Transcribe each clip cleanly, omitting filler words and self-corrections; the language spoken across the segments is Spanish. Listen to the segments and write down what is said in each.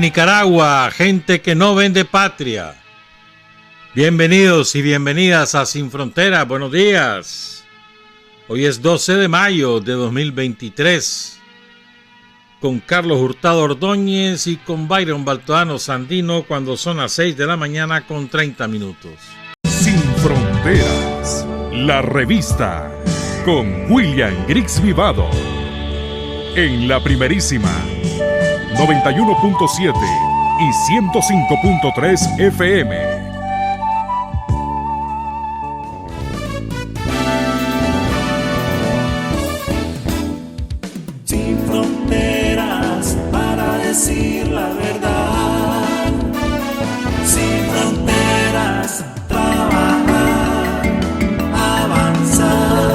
Nicaragua, gente que no vende patria. Bienvenidos y bienvenidas a Sin Fronteras. Buenos días. Hoy es 12 de mayo de 2023. Con Carlos Hurtado Ordóñez y con Byron Baltoano Sandino cuando son las 6 de la mañana con 30 minutos. Sin Fronteras, la revista con William Griggs Vivado. En la primerísima 91.7 y 105.3 FM. Sin fronteras para decir la verdad. Sin fronteras, trabajar, avanzar,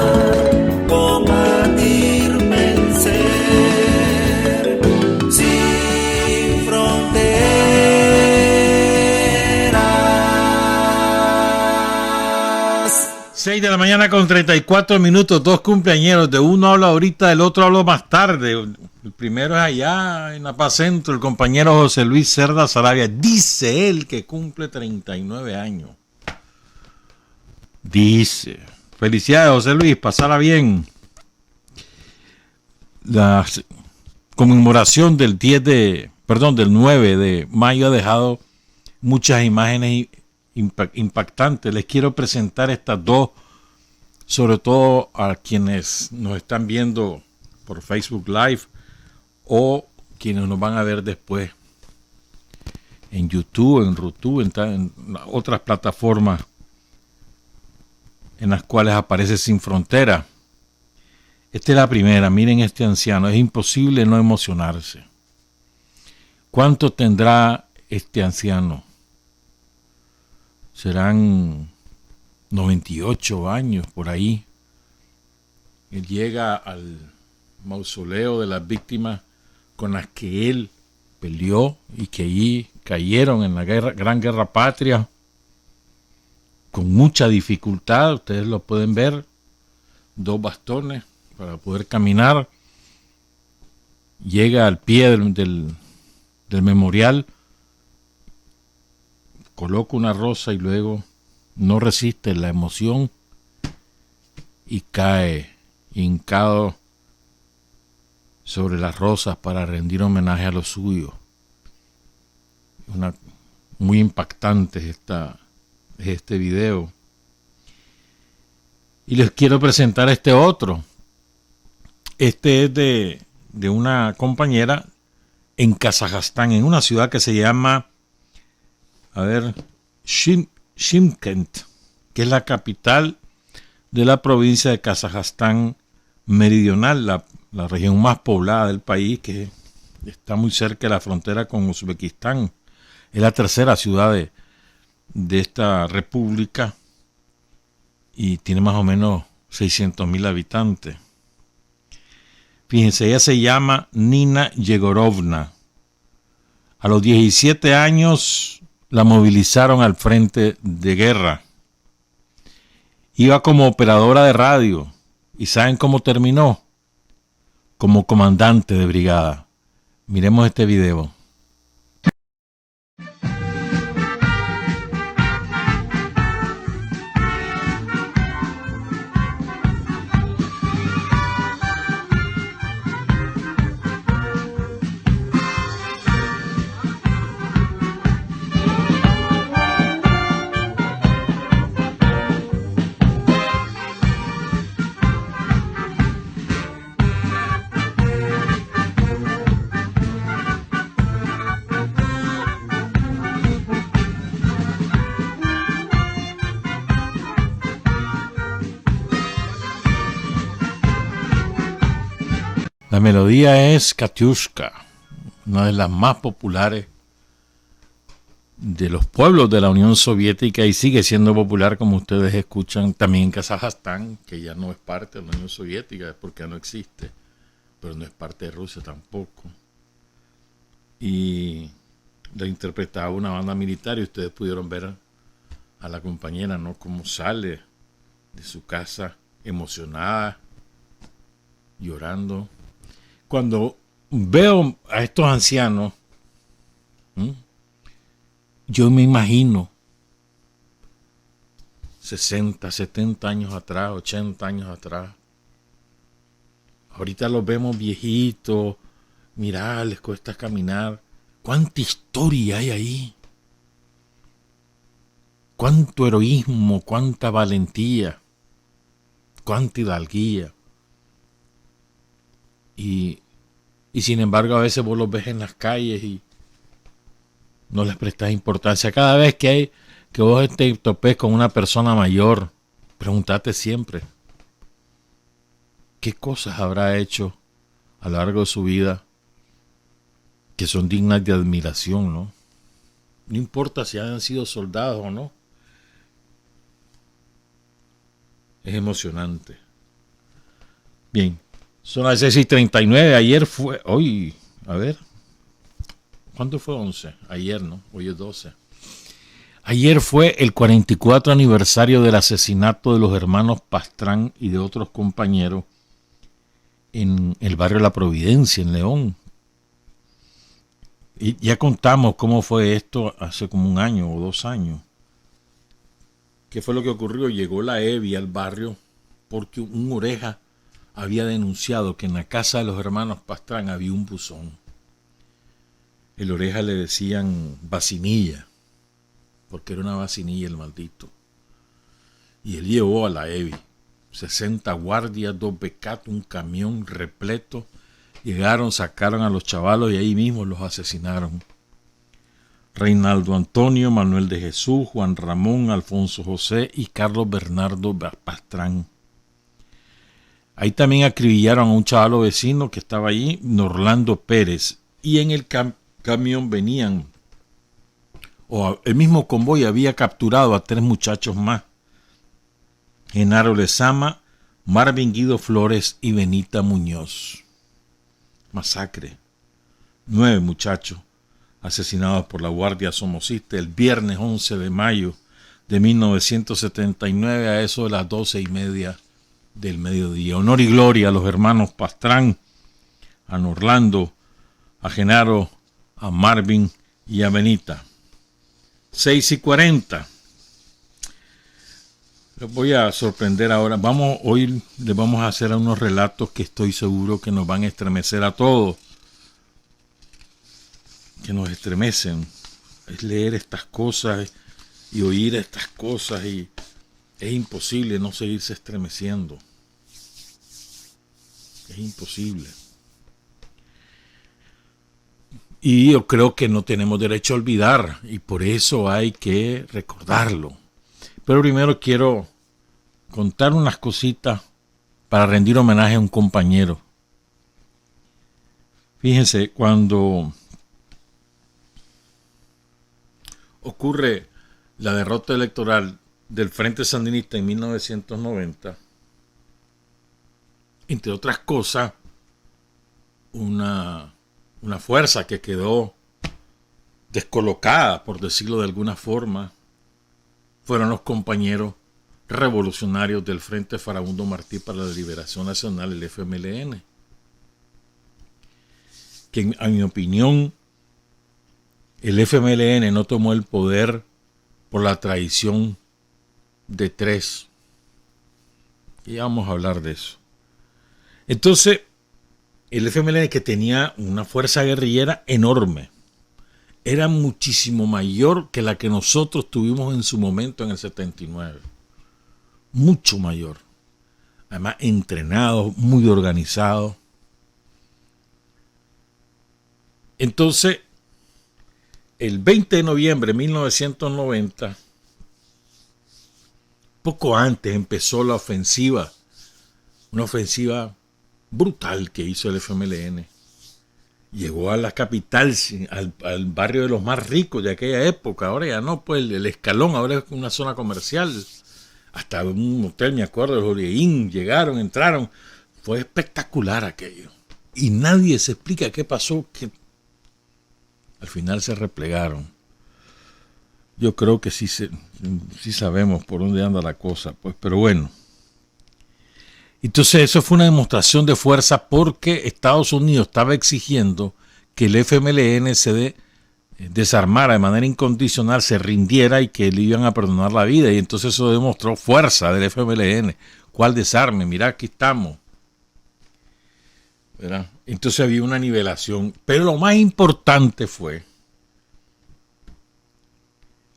combatir, vencer. Sin fronteras. 6 de la mañana con 34 minutos, dos cumpleañeros, de uno habla ahorita, del otro hablo más tarde. El primero es allá en Apacentro, el compañero José Luis Cerda Sarabia. Dice él que cumple 39 años. Dice. Felicidades, José Luis, pasará bien. La conmemoración del 9 de mayo ha dejado muchas imágenes impactantes. Les quiero presentar estas dos, sobre todo a quienes nos están viendo por Facebook Live o quienes nos van a ver después en YouTube, en Rutu, en otras plataformas en las cuales aparece Sin Frontera. Esta es la primera. Miren este anciano, es imposible no emocionarse. ¿Cuánto tendrá este anciano? Serán 98 años por ahí. Él llega al mausoleo de las víctimas con las que él peleó y que allí cayeron en la Gran Guerra Patria con mucha dificultad. Ustedes lo pueden ver, 2 bastones para poder caminar. Llega al pie del memorial, coloca una rosa y luego no resiste la emoción y cae hincado sobre las rosas para rendir homenaje a los suyos. Muy impactante este video. Y les quiero presentar este otro. Este es de una compañera en Kazajstán, en una ciudad que se llama Shymkent, que es la capital de la provincia de Kazajstán meridional, la región más poblada del país, que está muy cerca de la frontera con Uzbekistán. Es la tercera ciudad de esta república y tiene más o menos 600,000 habitantes. Fíjense, ella se llama Nina Yegorovna. A los 17 años la movilizaron al frente de guerra. Iba como operadora de radio. ¿Y saben cómo terminó? Como comandante de brigada. Miremos este video. La melodía es Katyushka, una de las más populares de los pueblos de la Unión Soviética y sigue siendo popular, como ustedes escuchan, también en Kazajstán, que ya no es parte de la Unión Soviética porque ya no existe, pero no es parte de Rusia tampoco. Y la interpretaba una banda militar y ustedes pudieron ver a la compañera, ¿no?, cómo sale de su casa emocionada, llorando. Cuando veo a estos ancianos yo me imagino 60, 70 años atrás, 80 años atrás. Ahorita los vemos viejitos, mirá, les cuesta caminar. ¿Cuánta historia hay ahí? ¿Cuánto heroísmo, cuánta valentía, cuánta hidalguía? Y sin embargo a veces vos los ves en las calles y no les prestas importancia. Cada vez que vos te topes con una persona mayor, pregúntate siempre, ¿qué cosas habrá hecho a lo largo de su vida que son dignas de admiración, ¿no? No importa si hayan sido soldados o no. Es emocionante. Bien, son las 6:39. Ayer fue, hoy, a ver, ¿cuándo fue 11? Ayer, ¿no? Hoy es 12. Ayer fue el 44 aniversario del asesinato de los hermanos Pastrán y de otros compañeros en el barrio La Providencia, en León. Y ya contamos cómo fue esto hace como 1 año o 2 años. ¿Qué fue lo que ocurrió? Llegó la EBI al barrio porque un oreja había denunciado que en la casa de los hermanos Pastrán había un buzón. El oreja le decían vacinilla, porque era una vacinilla el maldito. Y él llevó a la EBI 60 guardias, 2 becatos, un camión repleto. Llegaron, sacaron a los chavalos y ahí mismo los asesinaron. Reinaldo Antonio, Manuel de Jesús, Juan Ramón, Alfonso José y Carlos Bernardo Pastrán. Ahí también acribillaron a un chavalo vecino que estaba allí, Norlando Pérez. Y en el camión venían, el mismo convoy había capturado a 3 muchachos más. Genaro Lezama, Marvin Guido Flores y Benita Muñoz. Masacre. 9 muchachos asesinados por la Guardia Somocista el viernes 11 de mayo de 1979 a eso de las 12:30 del mediodía. Honor y gloria a los hermanos Pastrán, a Norlando, a Genaro, a Marvin y a Benita. 6:40. Les voy a sorprender ahora. Hoy les vamos a hacer unos relatos que estoy seguro que nos van a estremecer a todos. Que nos estremecen. Es leer estas cosas y oír estas cosas y es imposible no seguirse estremeciendo. Es imposible. Y yo creo que no tenemos derecho a olvidar y por eso hay que recordarlo. Pero primero quiero contar unas cositas para rendir homenaje a un compañero. Fíjense, cuando ocurre la derrota electoral del Frente Sandinista en 1990, entre otras cosas, una fuerza que quedó descolocada, por decirlo de alguna forma, fueron los compañeros revolucionarios del Frente Farabundo Martí para la Liberación Nacional, el FMLN, que en mi opinión el FMLN no tomó el poder por la traición de 3. Y ya vamos a hablar de eso. Entonces, el FMLN, que tenía una fuerza guerrillera enorme, era muchísimo mayor que la que nosotros tuvimos en su momento en el 79. Mucho mayor. Además, entrenados, muy organizados. Entonces, el 20 de noviembre de 1990, poco antes empezó la ofensiva, una ofensiva brutal que hizo el FMLN. Llegó a la capital, al barrio de los más ricos de aquella época. Ahora ya no, pues el Escalón, ahora es una zona comercial. Hasta un hotel, me acuerdo, el Holiday Inn, llegaron, entraron. Fue espectacular aquello. Y nadie se explica qué pasó, que al final se replegaron. Yo creo que sí sabemos por dónde anda la cosa, pues, pero bueno. Entonces eso fue una demostración de fuerza porque Estados Unidos estaba exigiendo que el FMLN se desarmara de manera incondicional, se rindiera y que le iban a perdonar la vida. Y entonces eso demostró fuerza del FMLN. ¿Cuál desarme? Mirá, aquí estamos. ¿Verdad? Entonces había una nivelación. Pero lo más importante fue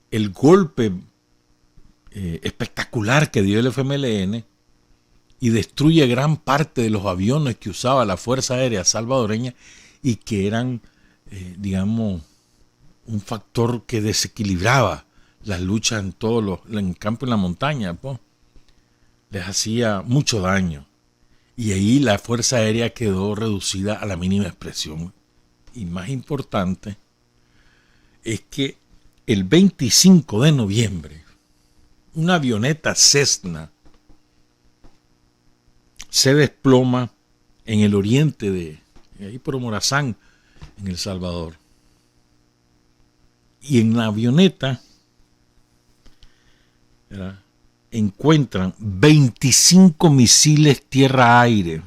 el golpe espectacular que dio el FMLN y destruye gran parte de los aviones que usaba la Fuerza Aérea Salvadoreña y que eran, digamos, un factor que desequilibraba las luchas en el campo y en la montaña, pues. Les hacía mucho daño. Y ahí la Fuerza Aérea quedó reducida a la mínima expresión. Y más importante es que el 25 de noviembre, una avioneta Cessna se desploma en el oriente de ahí por Morazán, en El Salvador. Y en la avioneta, ¿verdad?, encuentran 25 misiles tierra-aire,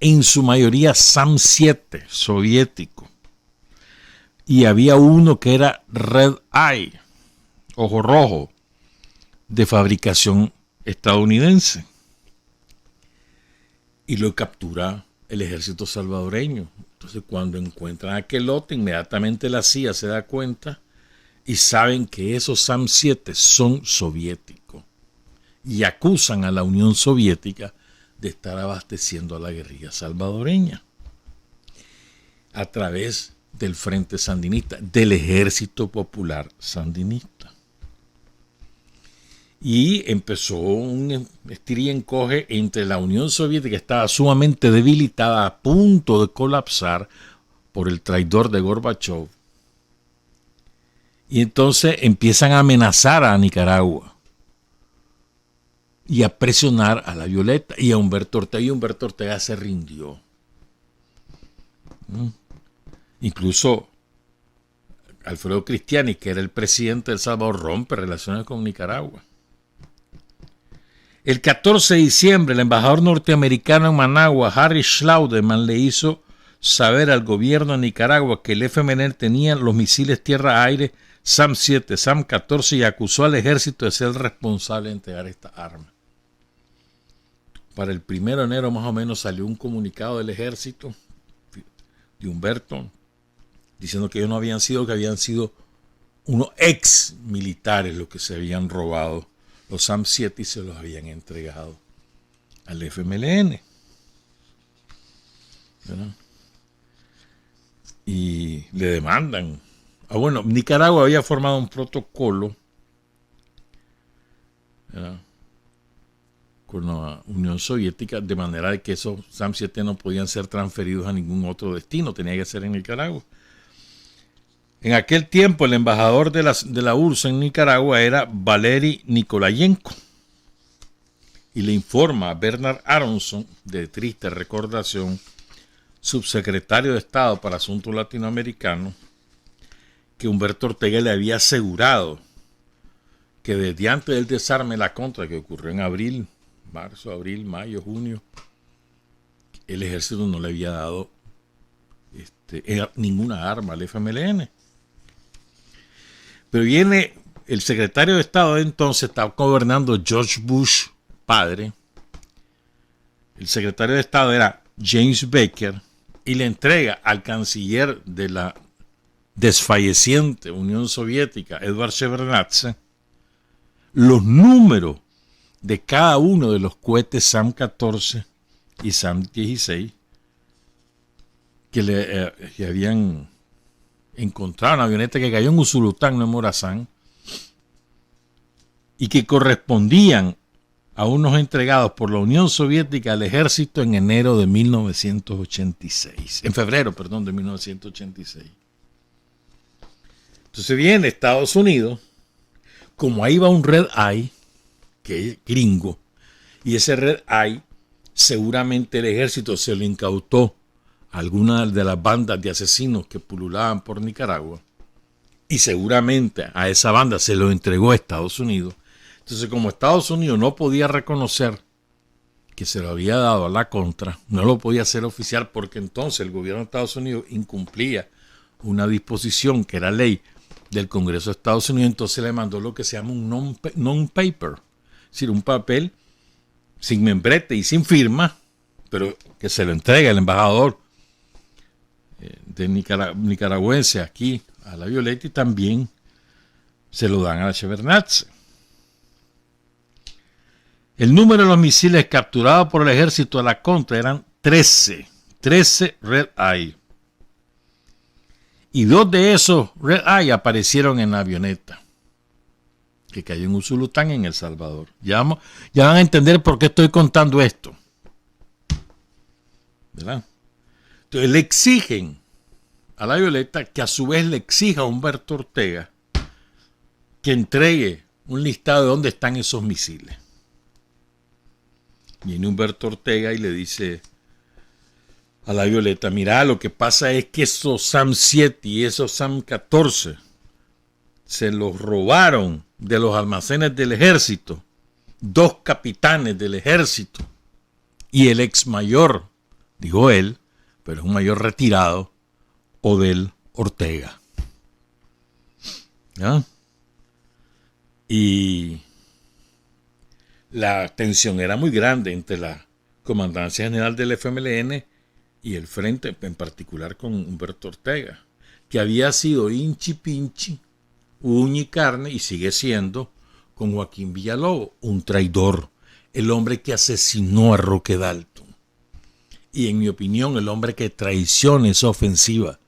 en su mayoría SAM-7 soviético. Y había uno que era Red Eye, ojo rojo, de fabricación estadounidense. Y lo captura el ejército salvadoreño. Entonces, cuando encuentran aquel lote, inmediatamente la CIA se da cuenta y saben que esos SAM-7 son soviéticos. Y acusan a la Unión Soviética de estar abasteciendo a la guerrilla salvadoreña a través del Frente Sandinista, del Ejército Popular Sandinista. Y empezó un estir y encoge entre la Unión Soviética, que estaba sumamente debilitada, a punto de colapsar por el traidor de Gorbachov. Y entonces empiezan a amenazar a Nicaragua y a presionar a la Violeta y a Humberto Ortega. Y Humberto Ortega se rindió. Incluso Alfredo Cristiani, que era el presidente de El Salvador, rompe relaciones con Nicaragua. El 14 de diciembre, el embajador norteamericano en Managua, Harry Schlaudeman, le hizo saber al gobierno de Nicaragua que el FMLN tenía los misiles tierra-aire SAM-7, SAM-14 y acusó al ejército de ser el responsable de entregar esta arma. Para el 1 de enero más o menos salió un comunicado del ejército de Humberto diciendo que ellos no habían sido, que habían sido unos ex militares los que se habían robado los SAM-7 y se los habían entregado al FMLN. ¿Verdad? Y le demandan. Bueno, Nicaragua había formado un protocolo, ¿verdad?, con la Unión Soviética, de manera de que esos SAM-7 no podían ser transferidos a ningún otro destino, tenía que ser en Nicaragua. En aquel tiempo el embajador de la URSS en Nicaragua era Valery Nikolayenko. Y le informa a Bernard Aronson, de triste recordación, subsecretario de Estado para Asuntos Latinoamericanos, que Humberto Ortega le había asegurado que desde antes del desarme de la contra, que ocurrió en abril, marzo, abril, mayo, junio, el ejército no le había dado ninguna arma al FMLN. Pero viene el secretario de Estado de entonces, estaba gobernando George Bush padre. El secretario de Estado era James Baker y le entrega al canciller de la desfalleciente Unión Soviética, Edward Shevardnadze, los números de cada uno de los cohetes SAM-14 y SAM-16 que habían encontrado, una avioneta que cayó en Usulután, no en Morazán, y que correspondían a unos entregados por la Unión Soviética al ejército en febrero de 1986. Entonces viene Estados Unidos, como ahí va un Red Eye, que es gringo, y ese Red Eye seguramente el ejército se lo incautó a alguna de las bandas de asesinos que pululaban por Nicaragua, y seguramente a esa banda se lo entregó a Estados Unidos. Entonces, como Estados Unidos no podía reconocer que se lo había dado a la contra, no lo podía hacer oficial porque entonces el gobierno de Estados Unidos incumplía una disposición que era ley del Congreso de Estados Unidos, entonces le mandó lo que se llama un non-paper, es decir, un papel sin membrete y sin firma, pero que se lo entrega el embajador de nicaragüense aquí a la Violeta, y también se lo dan a la Shevardnadze. El número de los misiles capturados por el ejército de la contra eran 13 Red Eye. Y 2 de esos Red Eye aparecieron en la avioneta que cayó en Usulután, en El Salvador. Ya van a entender por qué estoy contando esto, ¿verdad? Entonces le exigen a la Violeta, que a su vez le exija a Humberto Ortega que entregue un listado de dónde están esos misiles. Viene Humberto Ortega y le dice a la Violeta: mira, lo que pasa es que esos SAM-7 y esos SAM-14 se los robaron de los almacenes del ejército 2 capitanes del ejército y el ex mayor, dijo él, pero es un mayor retirado, Odell Ortega. ¿Ya? Y la tensión era muy grande entre la Comandancia General del FMLN y el Frente, en particular con Humberto Ortega, que había sido hinchi pinchi, uña y carne, y sigue siendo, con Joaquín Villalobos, un traidor, el hombre que asesinó a Roque Dalton. Y en mi opinión, el hombre que traiciona esa ofensiva.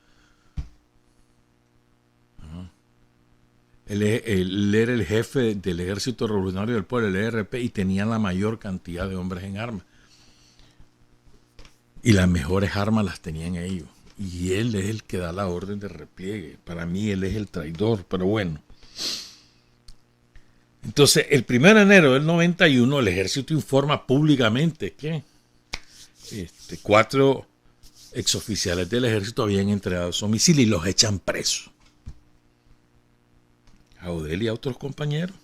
Él era el jefe del Ejército Revolucionario del Pueblo, el ERP, y tenía la mayor cantidad de hombres en armas. Y las mejores armas las tenían ellos. Y él es el que da la orden de repliegue. Para mí él es el traidor, pero bueno. Entonces, el 1 de enero del 91, el ejército informa públicamente que 4 exoficiales del ejército habían entregado esos misiles y los echan presos. A Odell y a otros compañeros.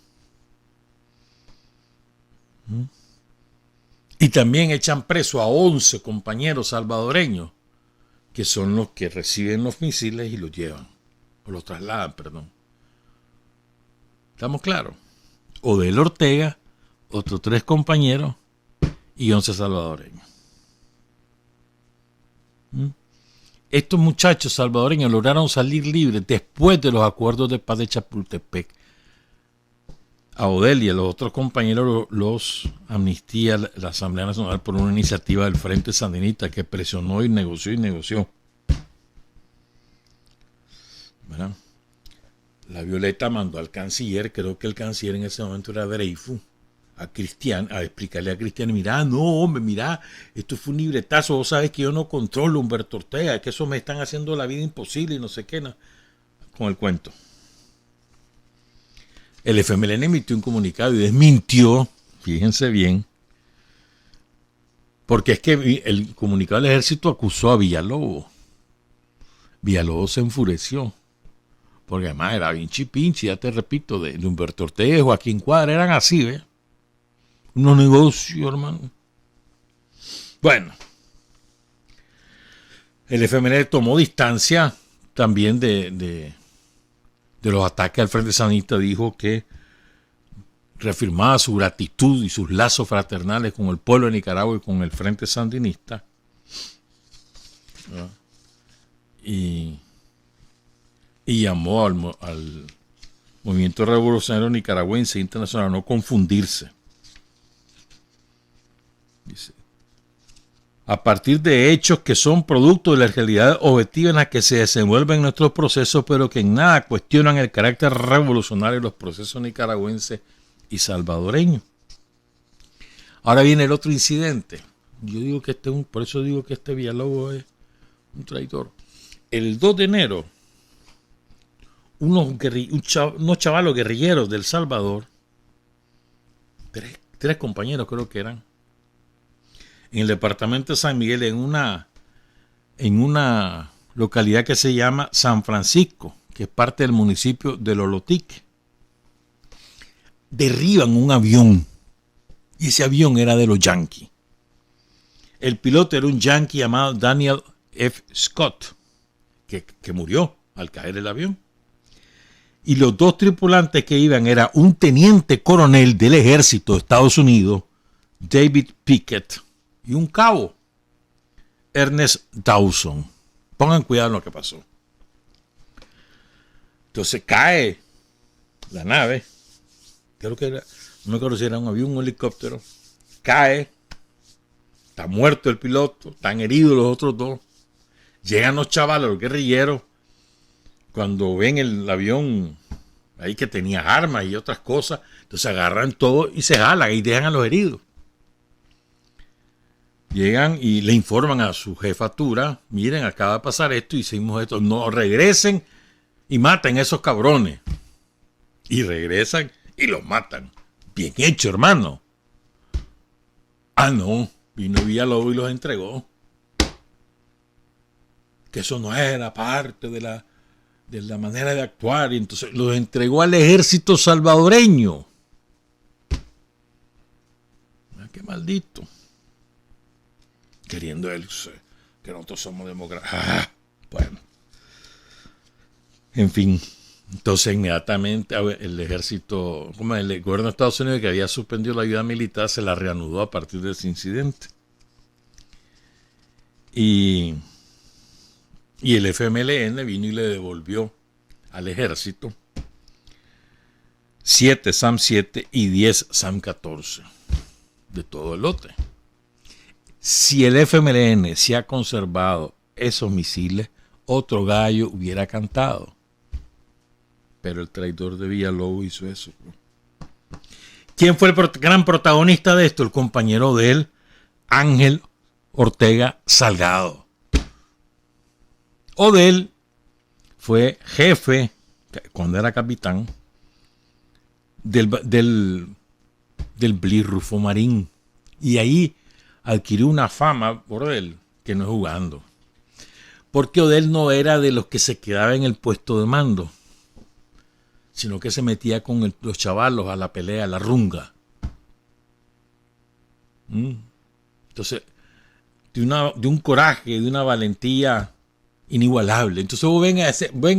Y también echan preso a 11 compañeros salvadoreños, que son los que reciben los misiles y los llevan, o los trasladan, perdón. ¿Estamos claros? Odell Ortega, otros 3 compañeros y 11 salvadoreños. Estos muchachos salvadoreños lograron salir libres después de los acuerdos de paz de Chapultepec. A Odell y a los otros compañeros los amnistía la Asamblea Nacional por una iniciativa del Frente Sandinista que presionó y negoció. ¿Verdad? La Violeta mandó al canciller, creo que el canciller en ese momento era Dreyfus, a explicarle a Cristian: mira, no, hombre, mira, esto fue un libretazo, vos sabes que yo no controlo a Humberto Ortega, que eso me están haciendo la vida imposible y no sé qué, no, con el cuento. El FMLN emitió un comunicado y desmintió, fíjense bien, porque es que el comunicado del ejército acusó a Villalobos. Villalobos se enfureció, porque además era vinchi pinchi, ya te repito, de Humberto Ortega y Joaquín Cuadra, eran así, ¿ves? Unos negocios, hermano. Bueno, el FMLN tomó distancia también de los ataques al Frente Sandinista. Dijo que reafirmaba su gratitud y sus lazos fraternales con el pueblo de Nicaragua y con el Frente Sandinista. Y llamó al movimiento revolucionario nicaragüense internacional a no confundirse. Dice: a partir de hechos que son producto de la realidad objetiva en la que se desenvuelven nuestros procesos, pero que en nada cuestionan el carácter revolucionario de los procesos nicaragüenses y salvadoreños. Ahora viene el otro incidente. Yo digo que por eso digo que este Villalobos es un traidor. El 2 de enero, unos chavalos guerrilleros del Salvador, tres compañeros creo que eran, en el departamento de San Miguel, en una localidad que se llama San Francisco, que es parte del municipio de Lolotique, derriban un avión, y ese avión era de los Yankees. El piloto era un yankee llamado Daniel F. Scott, que murió al caer el avión. Y los dos tripulantes que iban era un teniente coronel del ejército de Estados Unidos, David Pickett, y un cabo, Ernest Dawson. Pongan cuidado en lo que pasó. Entonces cae la nave, creo que era, no me acuerdo si era un avión o un helicóptero, cae, está muerto el piloto, están heridos los otros dos. Llegan los chavalos, los guerrilleros, cuando ven el avión ahí que tenía armas y otras cosas, entonces agarran todo y se jalan y dejan a los heridos. Llegan y le informan a su jefatura, miren, acaba de pasar esto, hicimos esto, no regresen y maten a esos cabrones. Y regresan y los matan. Bien hecho, hermano. Ah, no, vino Villalobos y los entregó. Que eso no era parte de la manera de actuar, y entonces los entregó al ejército salvadoreño. Ah, qué maldito. Queriendo él que nosotros somos demócratas. Ah, bueno. En fin, entonces inmediatamente el ejército, como el gobierno de Estados Unidos, que había suspendido la ayuda militar, se la reanudó a partir de ese incidente. Y el FMLN vino y le devolvió al ejército 7 SAM-7 y 10 SAM-14 de todo el lote. Si el FMLN se ha conservado esos misiles, otro gallo hubiera cantado. Pero el traidor de Villalobos hizo eso. ¿Quién fue el gran protagonista de esto? El compañero de él, Ángel Ortega Salgado. Odell fue jefe, cuando era capitán, del Blitz Rufo Marín. Y ahí adquirió una fama por él, que no es jugando. Porque Odell no era de los que se quedaba en el puesto de mando, sino que se metía con los chavalos a la pelea, a la runga. Entonces, de un coraje, de una valentía inigualable. Entonces vos ven a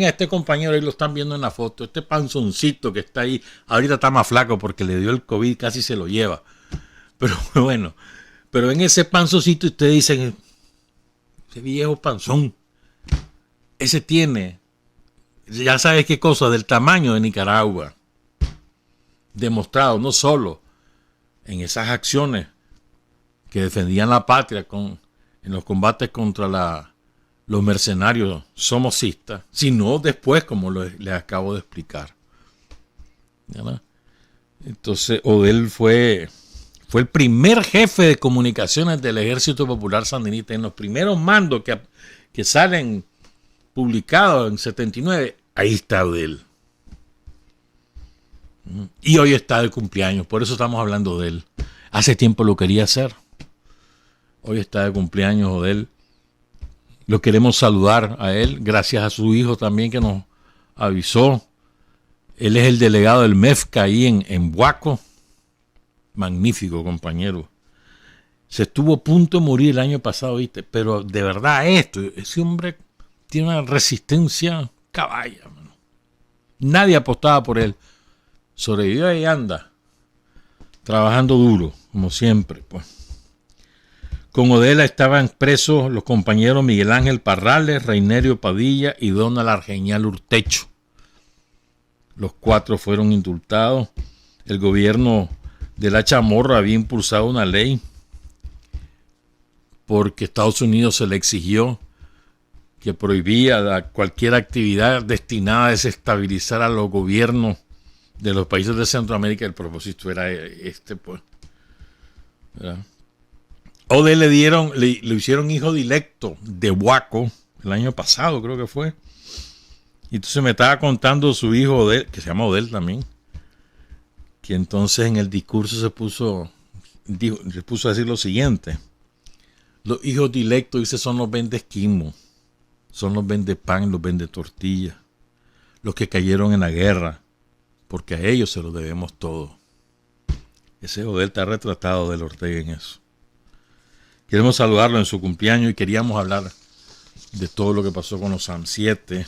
este compañero, ahí lo están viendo en la foto, este panzoncito que está ahí, ahorita está más flaco porque le dio el COVID, casi se lo lleva. Pero bueno, pero en ese panzoncito ustedes dicen, ese viejo panzón, ese tiene, ya sabes qué cosa, del tamaño de Nicaragua, demostrado no solo en esas acciones que defendían la patria en los combates contra los mercenarios somocistas, sino después, como les acabo de explicar. ¿Verdad? Entonces, Odell fue el primer jefe de comunicaciones del Ejército Popular Sandinista. En los primeros mandos que salen publicados en 79, ahí está Odell. Y hoy está de cumpleaños, por eso estamos hablando de él. Hace tiempo lo quería hacer. Hoy está de cumpleaños Odell. Lo queremos saludar a él, gracias a su hijo también que nos avisó. Él es el delegado del MEFCA ahí en Huaco. Magnífico compañero. Se estuvo a punto de morir el año pasado, ¿viste? Pero de verdad ese hombre tiene una resistencia caballa, mano. Nadie apostaba por él. Sobrevivió y anda trabajando duro, como siempre, pues. Con Odell estaban presos los compañeros Miguel Ángel Parrales, Reinerio Padilla y Donald Argeñal Urtecho. Los 4 fueron indultados. El gobierno de la Chamorra había impulsado una ley porque Estados Unidos se le exigió que prohibía cualquier actividad destinada a desestabilizar a los gobiernos de los países de Centroamérica. El propósito era pues. ¿Verdad? Odell le hicieron hijo directo de Huaco el año pasado, creo que fue. Y entonces me estaba contando su hijo Odell, que se llama Odell también, que entonces en el discurso se puso a decir lo siguiente: los hijos directos, dice, son los vende esquimo, son los vende pan, los vende tortilla, los que cayeron en la guerra, porque a ellos se lo debemos todo. Ese Odell está retratado del Ortega en eso. Queremos saludarlo en su cumpleaños y queríamos hablar de todo lo que pasó con los SAM-7,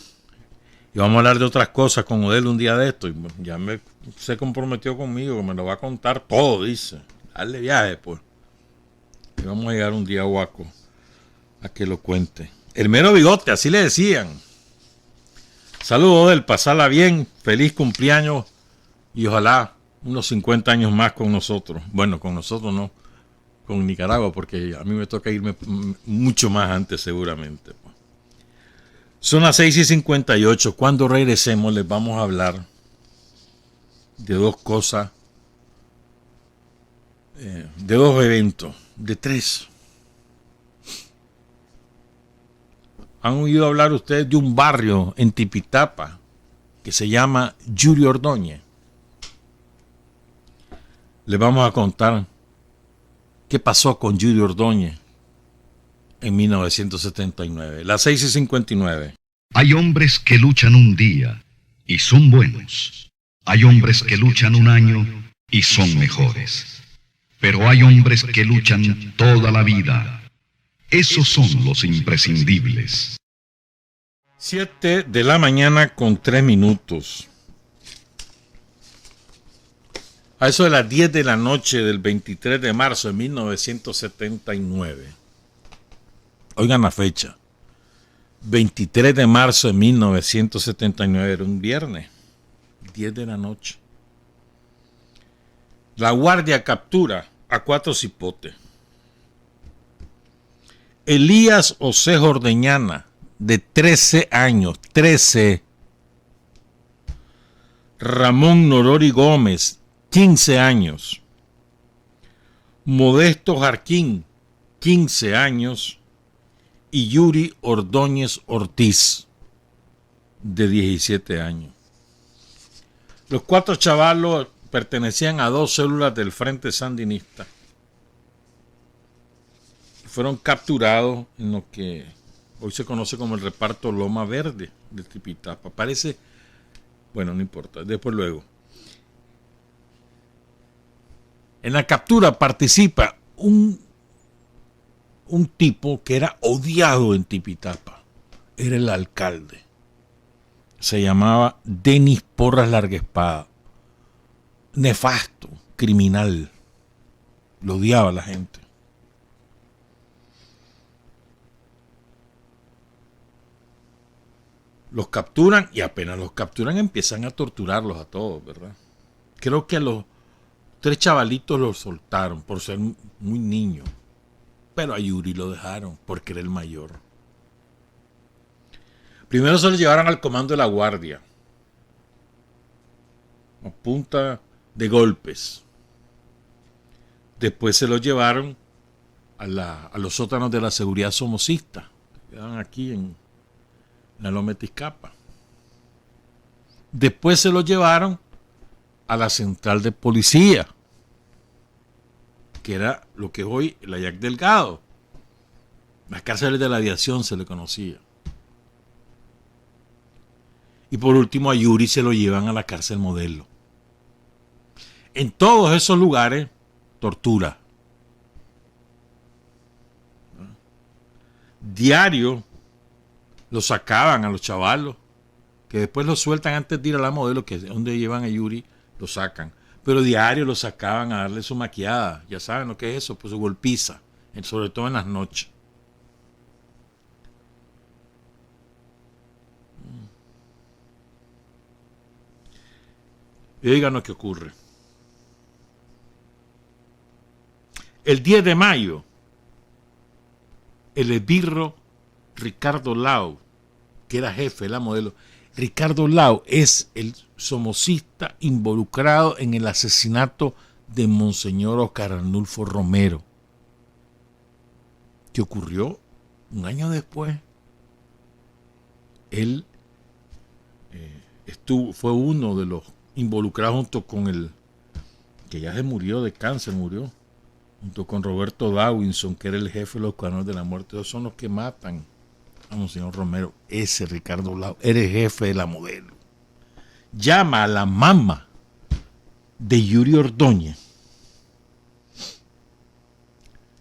Y vamos a hablar de otras cosas con Odell un día de esto. Y ya se comprometió conmigo que me lo va a contar todo, dice. Dale viaje, pues. Y vamos a llegar un día a Guaco a que lo cuente. El mero bigote, así le decían. Saludos Odell, pasarla bien, feliz cumpleaños y ojalá unos 50 años más con nosotros. Bueno, con nosotros no, con Nicaragua, porque a mí me toca irme mucho más antes seguramente. Son las 6:58. Cuando regresemos les vamos a hablar de dos cosas, de dos eventos, de tres. ¿Han oído hablar ustedes de un barrio en Tipitapa que se llama Yuri Ordóñez? Les vamos a contar qué pasó con Yuri Ordóñez en 1979. Las 6:59. Hay hombres que luchan un día y son buenos. Hay hombres que luchan un año y son mejores. Pero hay hombres que luchan toda la vida. Esos son los imprescindibles. 7:03 a.m. A eso de las 10 de la noche del 23 de marzo de 1979. Oigan la fecha. 23 de marzo de 1979, era un viernes. 10 de la noche. La Guardia captura a 4 cipotes. Elías Osejo Ordeñana, de 13 años, 13. Ramón Norori Gómez, 15 años. Modesto Jarquín, 15 años. Y Yuri Ordóñez Ortiz, de 17 años. Los 4 chavalos pertenecían a 2 células del Frente Sandinista. Fueron capturados en lo que hoy se conoce como el reparto Loma Verde de Tipitapa. Parece, bueno, no importa, después luego. En la captura participa un tipo que era odiado en Tipitapa. Era el alcalde. Se llamaba Denis Porras Larguespada. Nefasto, criminal. Lo odiaba a la gente. Los capturan y apenas los capturan empiezan a torturarlos a todos, ¿verdad? Creo que a los 3 chavalitos los soltaron por ser muy niños. Pero a Yuri lo dejaron porque era el mayor. Primero se lo llevaron al comando de la Guardia. A punta de golpes. Después se lo llevaron a los sótanos de la seguridad somocista. Quedaban aquí en la Loma de Tizcapa. Después se lo llevaron a la central de policía, que era lo que es hoy la Yac Delgado. Las cárceles de la aviación se le conocía. Y por último a Yuri se lo llevan a la cárcel Modelo. En todos esos lugares, tortura. Diario los sacaban a los chavalos, que después los sueltan antes de ir a la Modelo, que es donde llevan a Yuri, lo sacan. Pero diario los sacaban a darle su maquiada. Ya saben lo que es eso, pues su golpiza, sobre todo en las noches. Y oigan lo que ocurre. El 10 de mayo, el esbirro Ricardo Lau, que era jefe de la Modelo, Ricardo Lau es el somocista involucrado en el asesinato de Monseñor Oscar Arnulfo Romero, que ocurrió un año después. Él fue uno de los involucrados junto con el que ya se murió de cáncer, junto con Roberto Dawinson, que era el jefe de los Cuadernos de la Muerte. Esos son los que matan a Monseñor Romero. Ese Ricardo Lau era el jefe de la Modelo. Llama a la mamá de Yuri Ordóñez.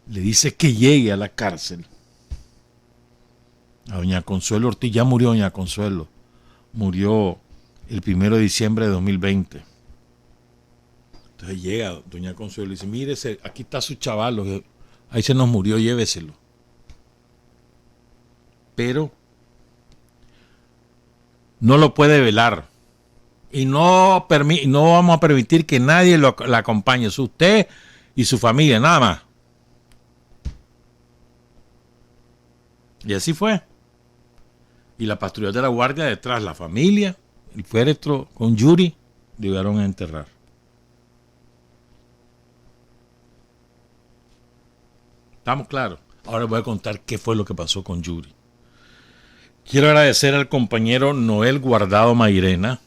Le dice que llegue a la cárcel. A doña Consuelo Ortiz, ya murió doña Consuelo. murió el 1 de diciembre de 2020. Entonces llega doña Consuelo y dice, mire, aquí está su chaval, ahí se nos murió, lléveselo. Pero no lo puede velar. Y no vamos a permitir que nadie la acompañe. Es usted y su familia, nada más. Y así fue. Y la patrulla de la guardia detrás, la familia, el féretro con Yuri, llegaron a enterrar. ¿Estamos claros? Ahora voy a contar qué fue lo que pasó con Yuri. Quiero agradecer al compañero Noel Guardado Mairena.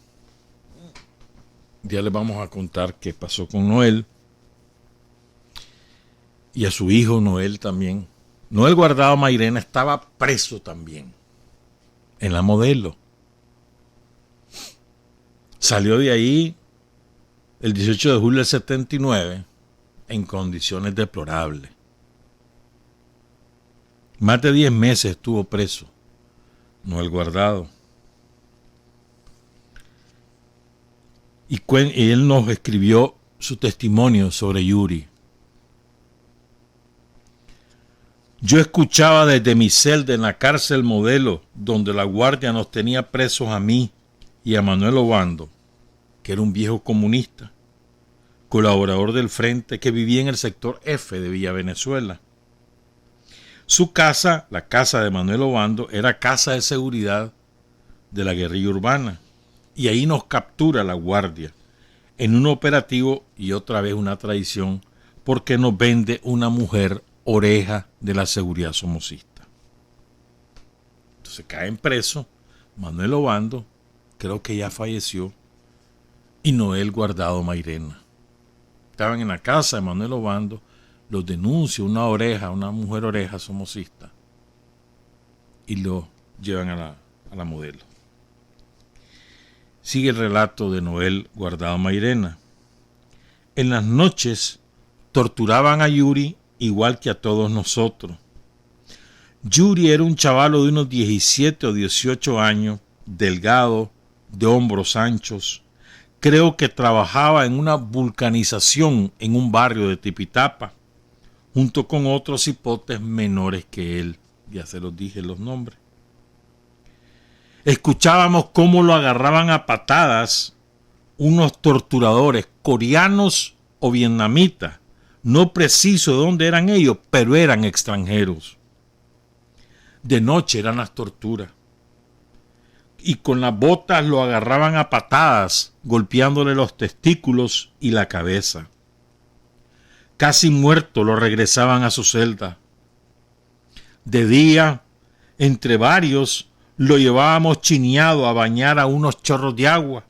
Ya les vamos a contar qué pasó con Noel. Y a su hijo Noel también. Noel Guardado Mairena estaba preso también en La Modelo. Salió de ahí el 18 de julio del 79 en condiciones deplorables. Más de 10 meses estuvo preso Noel Guardado. Y él nos escribió su testimonio sobre Yuri. Yo escuchaba desde mi celda en la cárcel Modelo, donde la guardia nos tenía presos a mí y a Manuel Obando, que era un viejo comunista, colaborador del Frente que vivía en el sector F de Villa Venezuela. Su casa, la casa de Manuel Obando, era casa de seguridad de la guerrilla urbana. Y ahí nos captura la guardia en un operativo y otra vez una traición porque nos vende una mujer oreja de la seguridad somocista. Entonces caen preso Manuel Obando, creo que ya falleció, y Noel Guardado Mairena. Estaban en la casa de Manuel Obando, los denuncia una mujer oreja somocista, y lo llevan a la Modelo. Sigue el relato de Noel Guardado Mairena. En las noches torturaban a Yuri igual que a todos nosotros. Yuri era un chavalo de unos 17 o 18 años, delgado, de hombros anchos. Creo que trabajaba en una vulcanización en un barrio de Tipitapa, junto con otros hipotes menores que él. Ya se los dije los nombres. Escuchábamos cómo lo agarraban a patadas unos torturadores coreanos o vietnamitas. No preciso de dónde eran ellos, pero eran extranjeros. De noche eran las torturas. Y con las botas lo agarraban a patadas, golpeándole los testículos y la cabeza. Casi muerto lo regresaban a su celda. De día, entre varios, lo llevábamos chineado a bañar a unos chorros de agua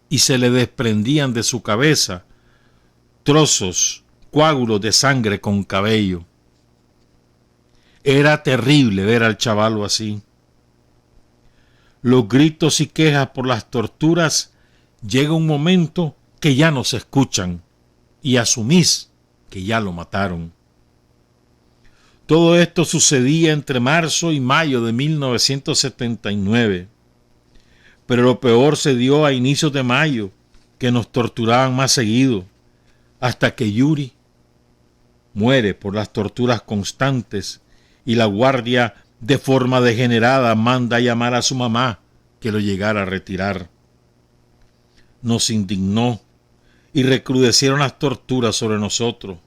y se le desprendían de su cabeza trozos, coágulos de sangre con cabello. Era terrible ver al chavalo así. Los gritos y quejas por las torturas llega un momento que ya no se escuchan y asumís que ya lo mataron. Todo esto sucedía entre marzo y mayo de 1979. Pero lo peor se dio a inicios de mayo, que nos torturaban más seguido, hasta que Yuri muere por las torturas constantes y la guardia, de forma degenerada, manda a llamar a su mamá que lo llegara a retirar. Nos indignó y recrudecieron las torturas sobre nosotros.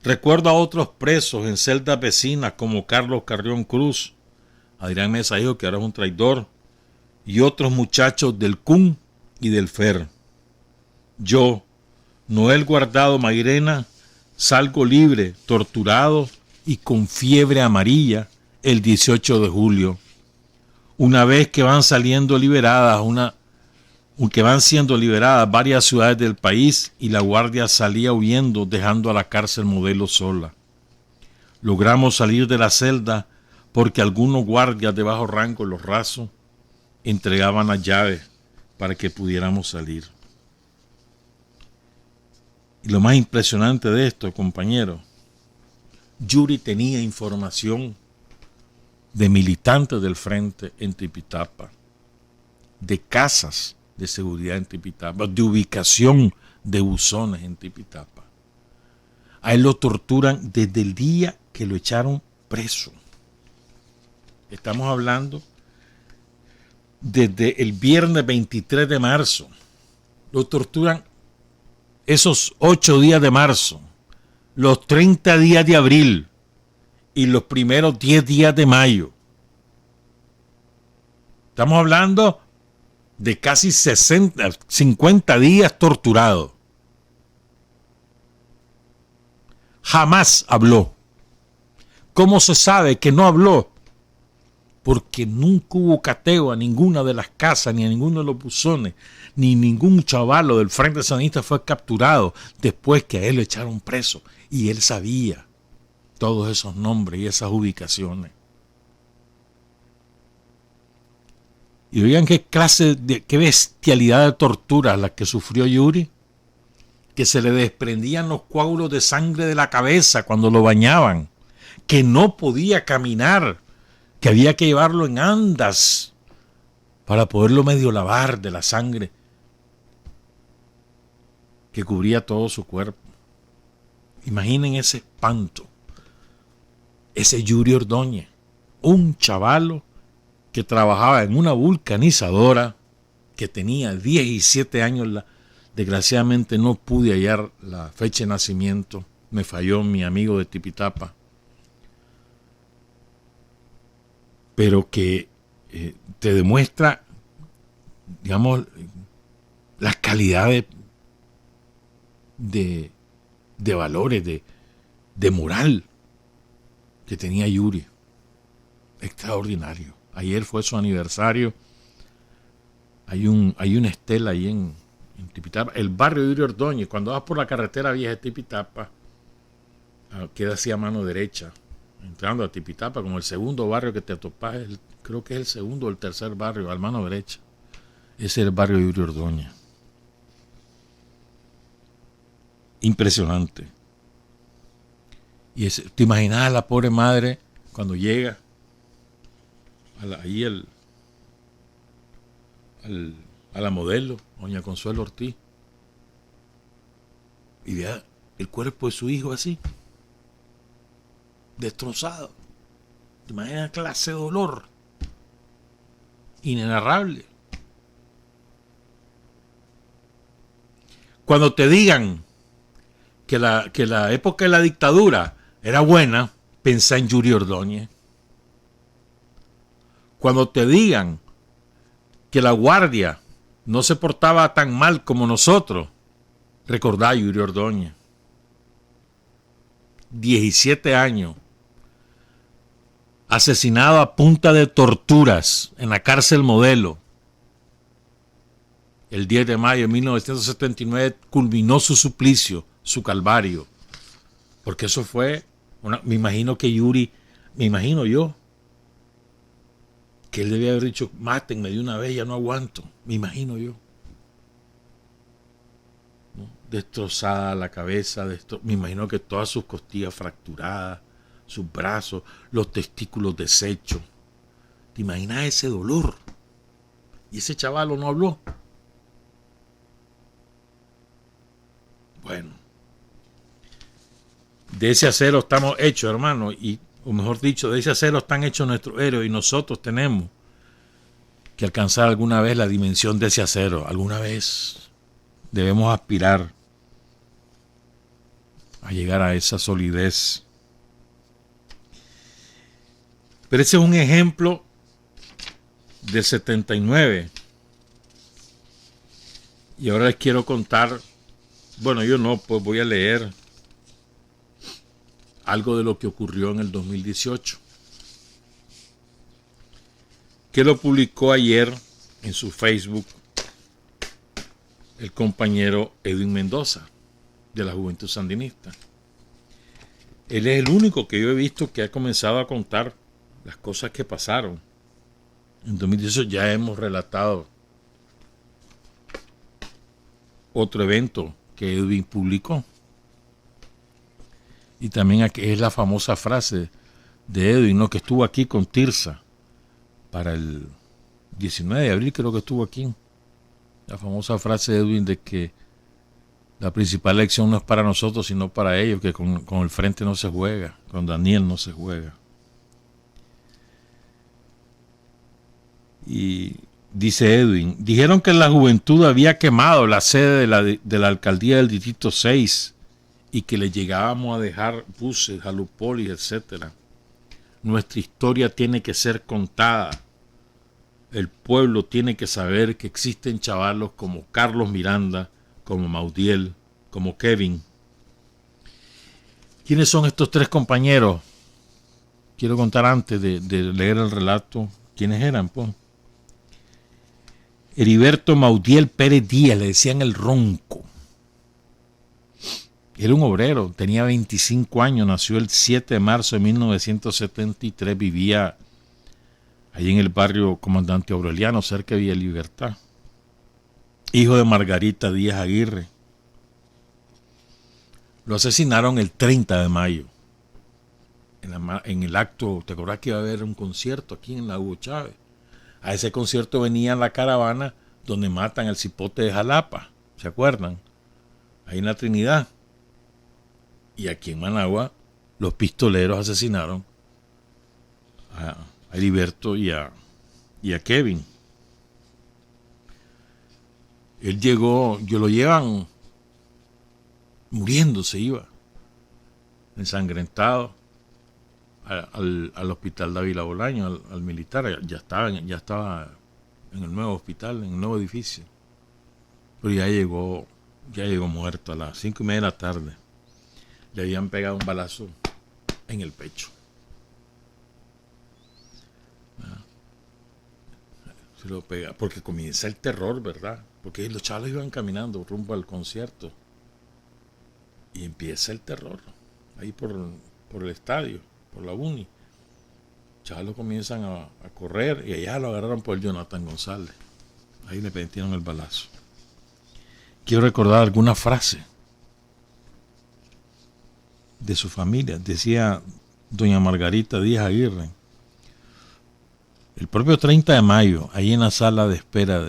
Recuerdo a otros presos en celdas vecinas como Carlos Carrión Cruz, Adrián Mesa Hijo, que ahora es un traidor, y otros muchachos del CUN y del FER. Yo, Noel Guardado Mairena, salgo libre, torturado y con fiebre amarilla el 18 de julio. Una vez que van siendo liberadas varias ciudades del país y la guardia salía huyendo dejando a la cárcel Modelo sola. Logramos salir de la celda porque algunos guardias de bajo rango, los rasos, entregaban las llaves para que pudiéramos salir. Y lo más impresionante de esto, compañeros, Yuri tenía información de militantes del Frente en Tipitapa. de casas de seguridad en Tipitapa, de ubicación de buzones en Tipitapa. A él lo torturan desde el día que lo echaron preso. Estamos hablando desde el viernes 23 de marzo. Lo torturan esos 8 días de marzo, los 30 días de abril y los primeros 10 días de mayo. Estamos hablando de casi 50 días torturado. Jamás habló. ¿Cómo se sabe que no habló? Porque nunca hubo cateo a ninguna de las casas, ni a ninguno de los buzones, ni ningún chavalo del Frente Sandinista fue capturado después que a él lo echaron preso. Y él sabía todos esos nombres y esas ubicaciones. Y oigan qué bestialidad de tortura la que sufrió Yuri, que se le desprendían los coágulos de sangre de la cabeza cuando lo bañaban, que no podía caminar, que había que llevarlo en andas para poderlo medio lavar de la sangre que cubría todo su cuerpo. Imaginen ese espanto. Ese Yuri Ordóñez, un chavalo que trabajaba en una vulcanizadora, que tenía 17 años. Desgraciadamente no pude hallar la fecha de nacimiento. Me falló mi amigo de Tipitapa. Pero que te demuestra, digamos, las calidades de valores, de moral que tenía Yuri. Extraordinario. Ayer fue su aniversario. Hay una estela ahí en Tipitapa. El barrio de Yuri Ordóñez, cuando vas por la carretera vieja de Tipitapa, queda así a mano derecha, entrando a Tipitapa, como el segundo barrio que te topas, creo que es el segundo o el tercer barrio, a mano derecha. Ese es el barrio de Yuri Ordóñez. Impresionante. Y te imaginas a la pobre madre cuando llega a la modelo, doña Consuelo Ortiz, y vea el cuerpo de su hijo así, destrozado. Te imaginas clase de dolor inenarrable. Cuando te digan que la época de la dictadura era buena, pensá en Yuri Ordóñez. Cuando te digan que la guardia no se portaba tan mal como nosotros, recordá a Yuri Ordóñez. 17 años, asesinado a punta de torturas en la cárcel Modelo. El 10 de mayo de 1979 culminó su suplicio, su calvario. Porque eso fue, me imagino que Yuri, me imagino yo, que él debía haber dicho, mátenme de una vez, ya no aguanto. Me imagino yo. ¿No? Destrozada la cabeza, me imagino que todas sus costillas fracturadas, sus brazos, los testículos deshechos. ¿Te imaginas ese dolor? Y ese chavalo no habló. Bueno, de ese acero estamos hechos, hermano, o mejor dicho, de ese acero están hechos nuestros héroes, y nosotros tenemos que alcanzar alguna vez la dimensión de ese acero. Alguna vez debemos aspirar a llegar a esa solidez. Pero ese es un ejemplo del 79. Y ahora les quiero contar, bueno, yo no, pues voy a leer algo de lo que ocurrió en el 2018, que lo publicó ayer en su Facebook el compañero Edwin Mendoza, de la Juventud Sandinista. Él es el único que yo he visto que ha comenzado a contar las cosas que pasaron. En 2018 ya hemos relatado otro evento que Edwin publicó. Y también aquí es la famosa frase de Edwin, ¿no?, que estuvo aquí con Tirsa para el 19 de abril creo que estuvo aquí. La famosa frase de Edwin de que la principal elección no es para nosotros, sino para ellos, que con el frente no se juega, con Daniel no se juega. Y dice Edwin, dijeron que la juventud había quemado la sede de la alcaldía del Distrito 6 y que le llegábamos a dejar buses, jalupolis, etc. Nuestra historia tiene que ser contada. El pueblo tiene que saber que existen chavalos como Carlos Miranda, como Maudiel, como Kevin. ¿Quiénes son estos tres compañeros? Quiero contar antes de leer el relato quiénes eran, pues. Heriberto Maudiel Pérez Díaz, le decían el Ronco. Era un obrero, tenía 25 años, nació el 7 de marzo de 1973, vivía allí en el barrio Comandante Aureliano, cerca de Villa Libertad. Hijo de Margarita Díaz Aguirre. Lo asesinaron el 30 de mayo. En el acto, ¿te acuerdas que iba a haber un concierto aquí en la Hugo Chávez? A ese concierto venía la caravana donde matan al cipote de Jalapa, ¿se acuerdan? Ahí en la Trinidad. Y aquí en Managua, los pistoleros asesinaron a Heriberto y a Kevin. Él llegó, lo llevan muriéndose, iba ensangrentado al hospital Dávila Bolaño, al militar. Ya estaba en el nuevo hospital, en el nuevo edificio. Pero ya llegó muerto a las 5:30 de la tarde. Le habían pegado un balazo en el pecho. Se lo pega, porque comienza el terror, ¿verdad? Porque los chavos iban caminando rumbo al concierto. Y empieza el terror. Ahí por el estadio, por la uni. Chavos comienzan a correr y allá lo agarraron por el Jonathan González. Ahí le metieron el balazo. Quiero recordar alguna frase de su familia. Decía doña Margarita Díaz Aguirre, el propio 30 de mayo, ahí en la sala de espera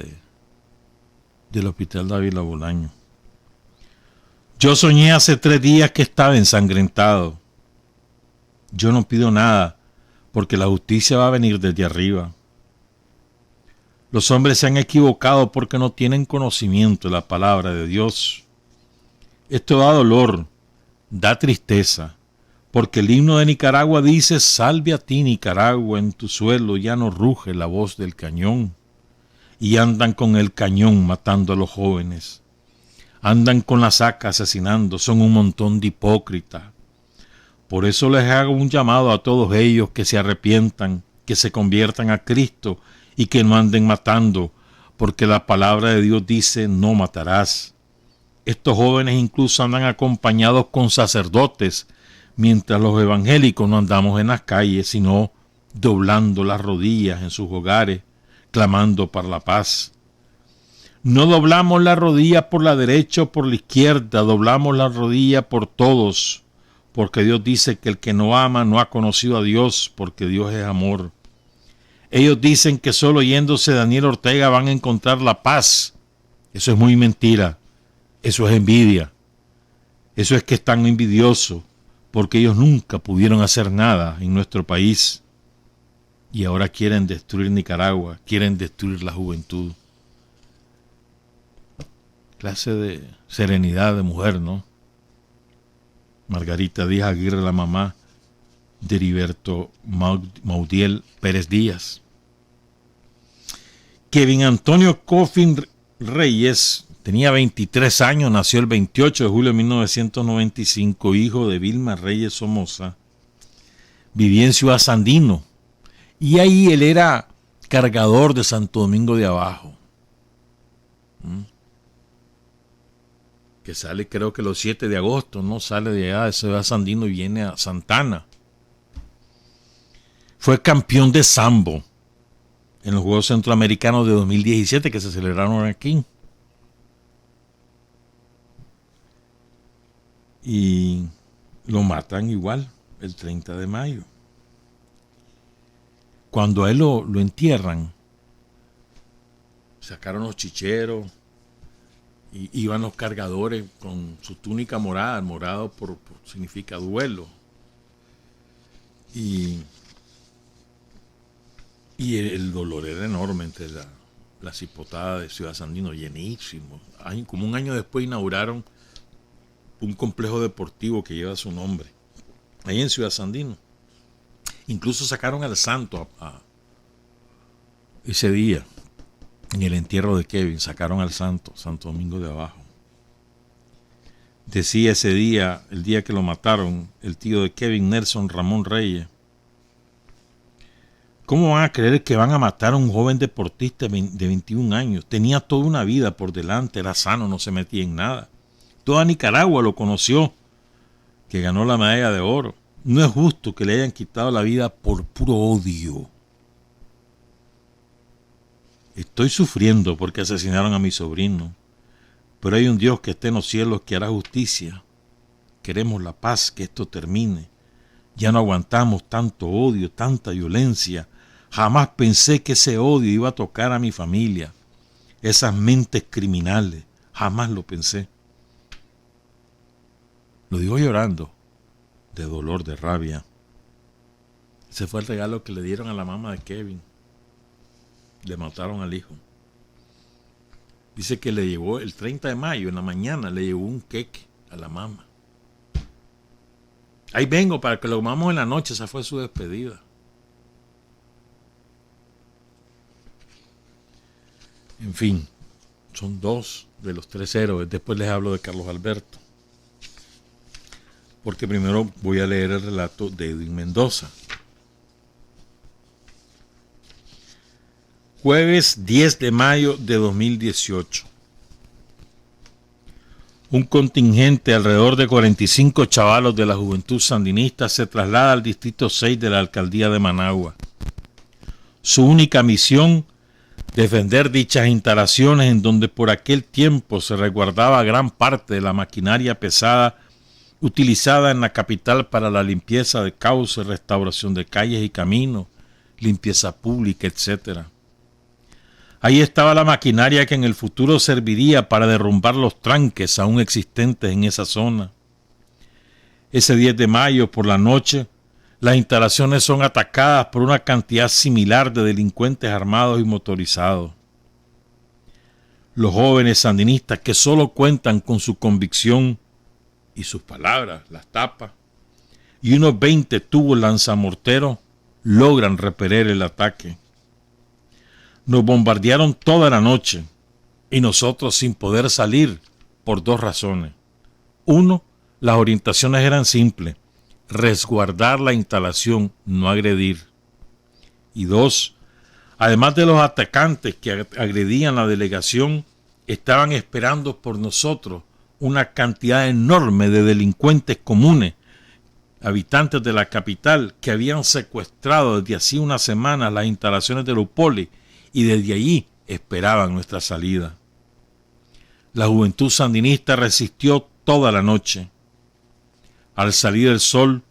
del hospital Dávila Bolaño. Yo soñé hace 3 días que estaba ensangrentado. Yo no pido nada, porque la justicia va a venir desde arriba. Los hombres se han equivocado porque no tienen conocimiento de la palabra de Dios. Esto da dolor, da tristeza, porque el himno de Nicaragua dice: salve a ti, Nicaragua, en tu suelo ya no ruge la voz del cañón. Y andan con el cañón matando a los jóvenes. Andan con la saca asesinando, son un montón de hipócritas. Por eso les hago un llamado a todos ellos que se arrepientan, que se conviertan a Cristo y que no anden matando, porque la palabra de Dios dice: no matarás. Estos jóvenes incluso andan acompañados con sacerdotes, mientras los evangélicos no andamos en las calles, sino doblando las rodillas en sus hogares, clamando por la paz. No doblamos la rodilla por la derecha o por la izquierda, doblamos la rodilla por todos, porque Dios dice que el que no ama no ha conocido a Dios, porque Dios es amor. Ellos dicen que solo yéndose Daniel Ortega van a encontrar la paz. Eso es muy mentira. Eso es envidia. Eso es que están envidiosos, porque ellos nunca pudieron hacer nada en nuestro país. Y ahora quieren destruir Nicaragua, quieren destruir la juventud. Clase de serenidad de mujer, ¿no? Margarita Díaz Aguirre, la mamá de Heriberto Maudiel Pérez Díaz. Kevin Antonio Coffin Reyes tenía 23 años, nació el 28 de julio de 1995, hijo de Vilma Reyes Somoza. Vivía en Ciudad Sandino y ahí él era cargador de Santo Domingo de Abajo. Que sale creo que los 7 de agosto, ¿no? Sale de allá de Ciudad Sandino y viene a Santana. Fue campeón de sambo en los Juegos Centroamericanos de 2017 que se celebraron aquí. Y lo matan igual, el 30 de mayo. Cuando a él lo entierran, sacaron los chicheros, y iban los cargadores con su túnica morada, morado significa duelo. Y el dolor era enorme entre las hipotadas de Ciudad Sandino, llenísimo. Como un año después inauguraron un complejo deportivo que lleva su nombre, ahí en Ciudad Sandino. Incluso sacaron al santo ese día, en el entierro de Kevin, sacaron al Santo Domingo de Abajo. Decía ese día, el día que lo mataron, el tío de Kevin, Nelson Ramón Reyes: ¿cómo van a creer que van a matar a un joven deportista de 21 años? Tenía toda una vida por delante, era sano, no se metía en nada. Toda Nicaragua lo conoció, que ganó la medalla de oro. No es justo que le hayan quitado la vida por puro odio. Estoy sufriendo porque asesinaron a mi sobrino, pero hay un Dios que está en los cielos que hará justicia. Queremos la paz, que esto termine. Ya no aguantamos tanto odio, tanta violencia. Jamás pensé que ese odio iba a tocar a mi familia, esas mentes criminales. Jamás lo pensé. Lo digo llorando, de dolor, de rabia. Ese fue el regalo que le dieron a la mamá de Kevin. Le mataron al hijo. Dice que le llevó el 30 de mayo, en la mañana, le llevó un queque a la mamá. Ahí vengo para que lo comamos en la noche. Esa fue su despedida. En fin, son 2 de los 3 héroes. Después les hablo de Carlos Alberto, porque primero voy a leer el relato de Edwin Mendoza. Jueves 10 de mayo de 2018. Un contingente alrededor de 45 chavalos de la Juventud Sandinista se traslada al distrito 6 de la alcaldía de Managua. Su única misión: defender dichas instalaciones en donde por aquel tiempo se resguardaba gran parte de la maquinaria pesada utilizada en la capital para la limpieza de cauces, restauración de calles y caminos, limpieza pública, etc. Ahí estaba la maquinaria que en el futuro serviría para derrumbar los tranques aún existentes en esa zona. Ese 10 de mayo por la noche, las instalaciones son atacadas por una cantidad similar de delincuentes armados y motorizados. Los jóvenes sandinistas, que solo cuentan con su convicción y sus palabras, las tapas, y unos 20 tubos lanzamorteros, logran repeler el ataque. Nos bombardearon toda la noche y nosotros sin poder salir por 2 razones. 1, las orientaciones eran simples: resguardar la instalación, no agredir. Y 2, además de los atacantes que agredían la delegación, estaban esperando por nosotros una cantidad enorme de delincuentes comunes, habitantes de la capital, que habían secuestrado desde hacía unas semanas las instalaciones de Lupoli y desde allí esperaban nuestra salida. La Juventud Sandinista resistió toda la noche. Al salir el sol,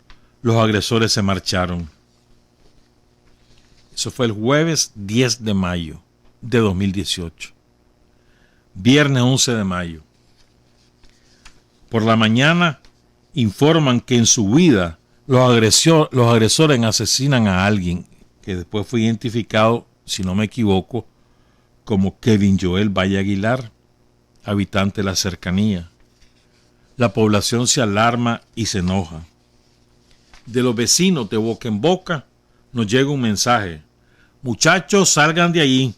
los agresores se marcharon. Eso fue el jueves 10 de mayo de 2018. Viernes 11 de mayo. Por la mañana informan que en su vida los agresores asesinan a alguien que después fue identificado, si no me equivoco, como Kevin Joel Valle Aguilar, habitante de la cercanía. La población se alarma y se enoja. De los vecinos, de boca en boca, nos llega un mensaje: muchachos, salgan de allí,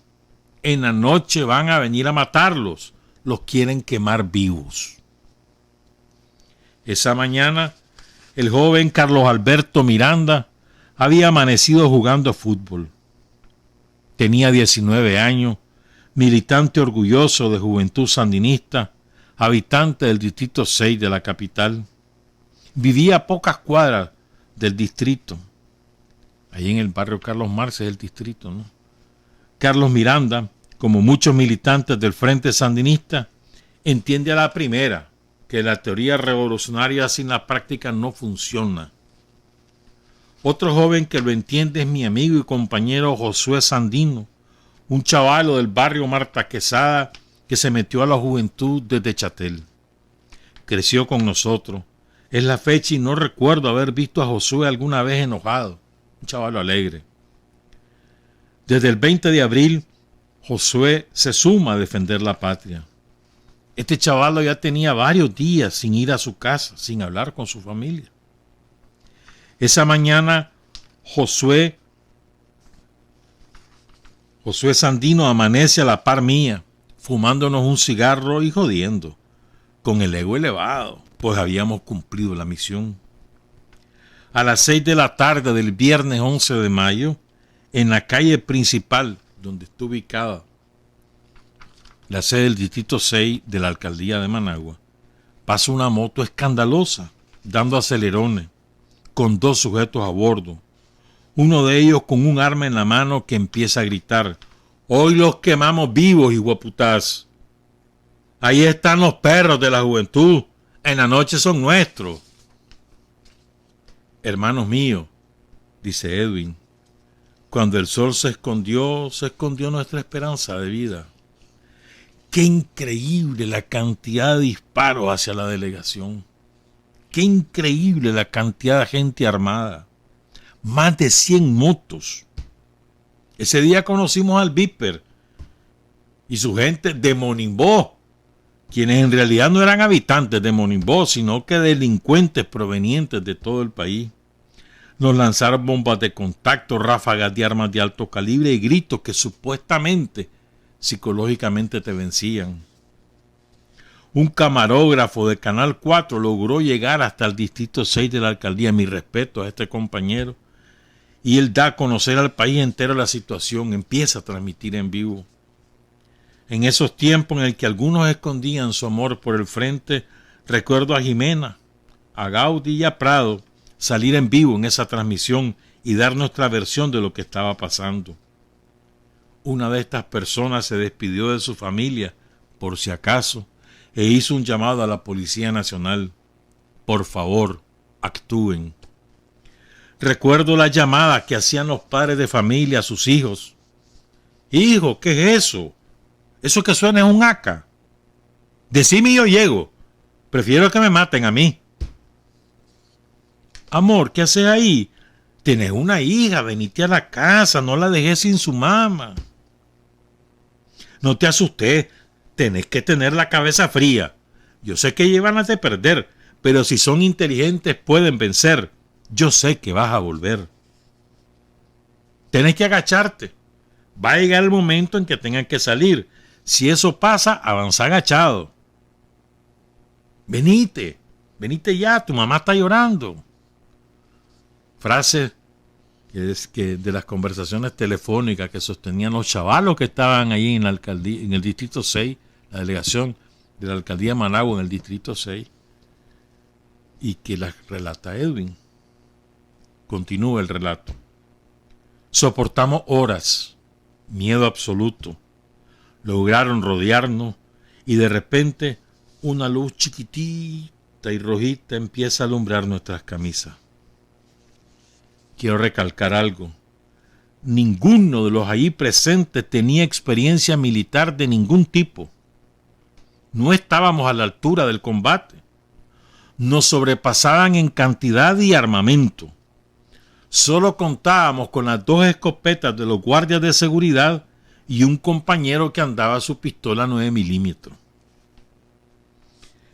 en la noche van a venir a matarlos, los quieren quemar vivos. Esa mañana, el joven Carlos Alberto Miranda había amanecido jugando fútbol. Tenía 19 años, militante orgulloso de Juventud Sandinista, habitante del distrito 6 de la capital. Vivía a pocas cuadras del distrito. Ahí en el barrio Carlos Marx es el distrito, ¿no? Carlos Miranda, como muchos militantes del Frente Sandinista, entiende a la primera que la teoría revolucionaria sin la práctica no funciona. Otro joven que lo entiende es mi amigo y compañero Josué Sandino, un chavalo del barrio Marta Quesada que se metió a la juventud desde Chatel. Creció con nosotros. Es la fecha y no recuerdo haber visto a Josué alguna vez enojado. Un chavalo alegre. Desde el 20 de abril, Josué se suma a defender la patria. Este chavalo ya tenía varios días sin ir a su casa, sin hablar con su familia. Esa mañana, Josué Sandino amanece a la par mía, fumándonos un cigarro y jodiendo, con el ego elevado, pues habíamos cumplido la misión. A las 6 de la tarde del viernes 11 de mayo, en la calle principal donde está ubicada la sede del Distrito 6 de la Alcaldía de Managua, pasa una moto escandalosa, dando acelerones, con 2 sujetos a bordo. Uno de ellos con un arma en la mano que empieza a gritar: «Hoy los quemamos vivos, hijueputas. Ahí están los perros de la juventud. En la noche son nuestros». Hermanos míos, dice Edwin, cuando el sol se escondió nuestra esperanza de vida. Qué increíble la cantidad de disparos hacia la delegación. Qué increíble la cantidad de gente armada. Más de 100 motos. Ese día conocimos al Viper y su gente de Monimbó, quienes en realidad no eran habitantes de Monimbó, sino que delincuentes provenientes de todo el país. Nos lanzaron bombas de contacto, ráfagas de armas de alto calibre y gritos que supuestamente psicológicamente te vencían. Un camarógrafo de Canal 4 logró llegar hasta el Distrito 6 de la Alcaldía. Mi respeto a este compañero. Y él da a conocer al país entero la situación, empieza a transmitir en vivo. En esos tiempos en el que algunos escondían su amor por el frente, recuerdo a Jimena, a Gaudí y a Prado salir en vivo en esa transmisión y dar nuestra versión de lo que estaba pasando. Una de estas personas se despidió de su familia, por si acaso, e hizo un llamado a la Policía Nacional. Por favor, actúen. Recuerdo la llamada que hacían los padres de familia a sus hijos. Hijo, ¿qué es eso? Eso que suena es un AK. Decime y yo llego. Prefiero que me maten a mí. Amor, ¿qué haces ahí? Tenés una hija, venite a la casa, no la dejé sin su mamá. No te asustes, tenés que tener la cabeza fría. Yo sé que llevan a de perder, pero si son inteligentes pueden vencer. Yo sé que vas a volver. Tenés que agacharte. Va a llegar el momento en que tengan que salir. Si eso pasa, avanza agachado. Venite ya, tu mamá está llorando. Frase que de las conversaciones telefónicas que sostenían los chavalos que estaban ahí en la alcaldía, en el Distrito 6, la delegación de la Alcaldía de Managua en el Distrito 6, y que las relata Edwin. Continúa el relato. Soportamos horas, miedo absoluto. Lograron rodearnos y de repente una luz chiquitita y rojita empieza a alumbrar nuestras camisas. Quiero recalcar algo. Ninguno de los allí presentes tenía experiencia militar de ningún tipo. No estábamos a la altura del combate. Nos sobrepasaban en cantidad y armamento. Solo contábamos con las 2 escopetas de los guardias de seguridad y un compañero que andaba su pistola 9 milímetros.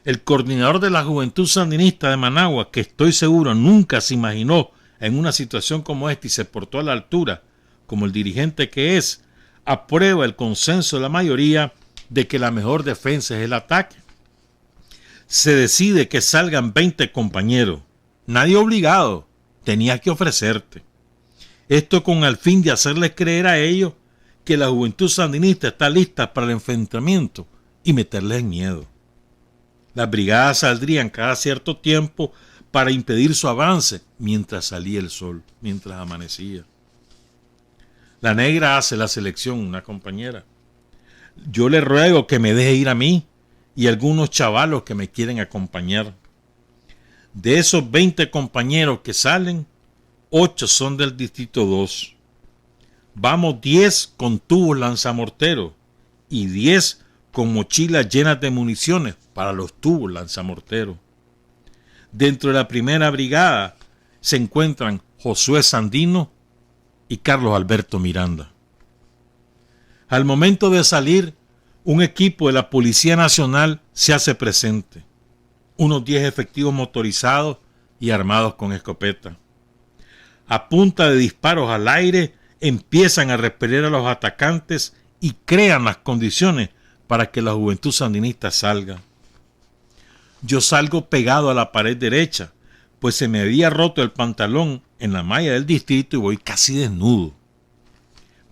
El coordinador de la Juventud Sandinista de Managua, que estoy seguro nunca se imaginó en una situación como esta y se portó a la altura, como el dirigente que es, aprueba el consenso de la mayoría de que la mejor defensa es el ataque. Se decide que salgan 20 compañeros, nadie obligado, tenías que ofrecerte. Esto con el fin de hacerles creer a ellos que la Juventud Sandinista está lista para el enfrentamiento y meterles en miedo. Las brigadas saldrían cada cierto tiempo para impedir su avance mientras salía el sol, mientras amanecía. La negra hace la selección, una compañera. Yo le ruego que me deje ir a mí y algunos chavalos que me quieren acompañar. De esos 20 compañeros que salen, 8 son del Distrito 2. Vamos 10 con tubos lanzamorteros y 10 con mochilas llenas de municiones para los tubos lanzamorteros. Dentro de la primera brigada se encuentran Josué Sandino y Carlos Alberto Miranda. Al momento de salir, un equipo de la Policía Nacional se hace presente. Unos 10 efectivos motorizados y armados con escopeta. A punta de disparos al aire, empiezan a repeler a los atacantes y crean las condiciones para que la juventud sandinista salga. Yo salgo pegado a la pared derecha, pues se me había roto el pantalón en la malla del distrito y voy casi desnudo.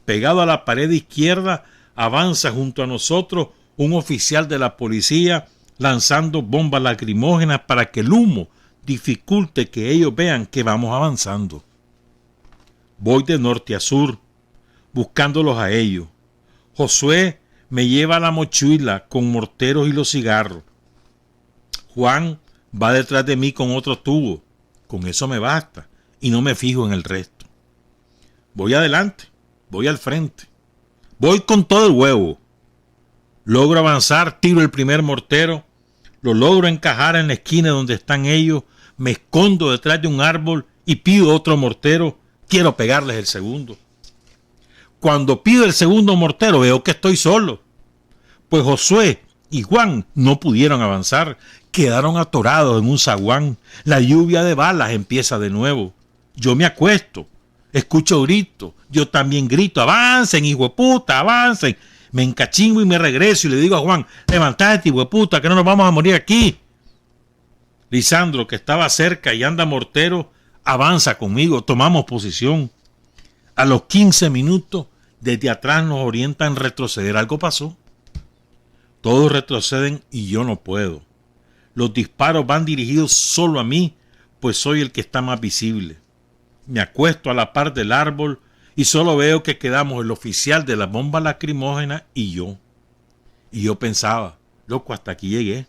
Pegado a la pared izquierda, avanza junto a nosotros un oficial de la policía lanzando bombas lacrimógenas para que el humo dificulte que ellos vean que vamos avanzando. Voy de norte a sur, buscándolos a ellos. Josué me lleva a la mochila con morteros y los cigarros. Juan va detrás de mí con otro tubo. Con eso me basta y no me fijo en el resto. Voy adelante, voy al frente. Voy con todo el huevo. Logro avanzar, tiro el primer mortero, lo logro encajar en la esquina donde están ellos, me escondo detrás de un árbol y pido otro mortero. Quiero pegarles el segundo. Cuando pido el segundo mortero veo que estoy solo, pues Josué y Juan no pudieron avanzar, quedaron atorados en un zaguán. La lluvia de balas empieza de nuevo. Yo me acuesto, escucho gritos, yo también grito, avancen, hijo de puta, avancen. Me encachingo y me regreso y le digo a Juan, levantate, hijo de puta, que no nos vamos a morir aquí. Lisandro, que estaba cerca y anda mortero, avanza conmigo, tomamos posición. A los 15 minutos, desde atrás nos orientan a retroceder. Algo pasó. Todos retroceden y yo no puedo. Los disparos van dirigidos solo a mí, pues soy el que está más visible. Me acuesto a la par del árbol y solo veo que quedamos el oficial de la bomba lacrimógena y yo. Y yo pensaba, loco, hasta aquí llegué.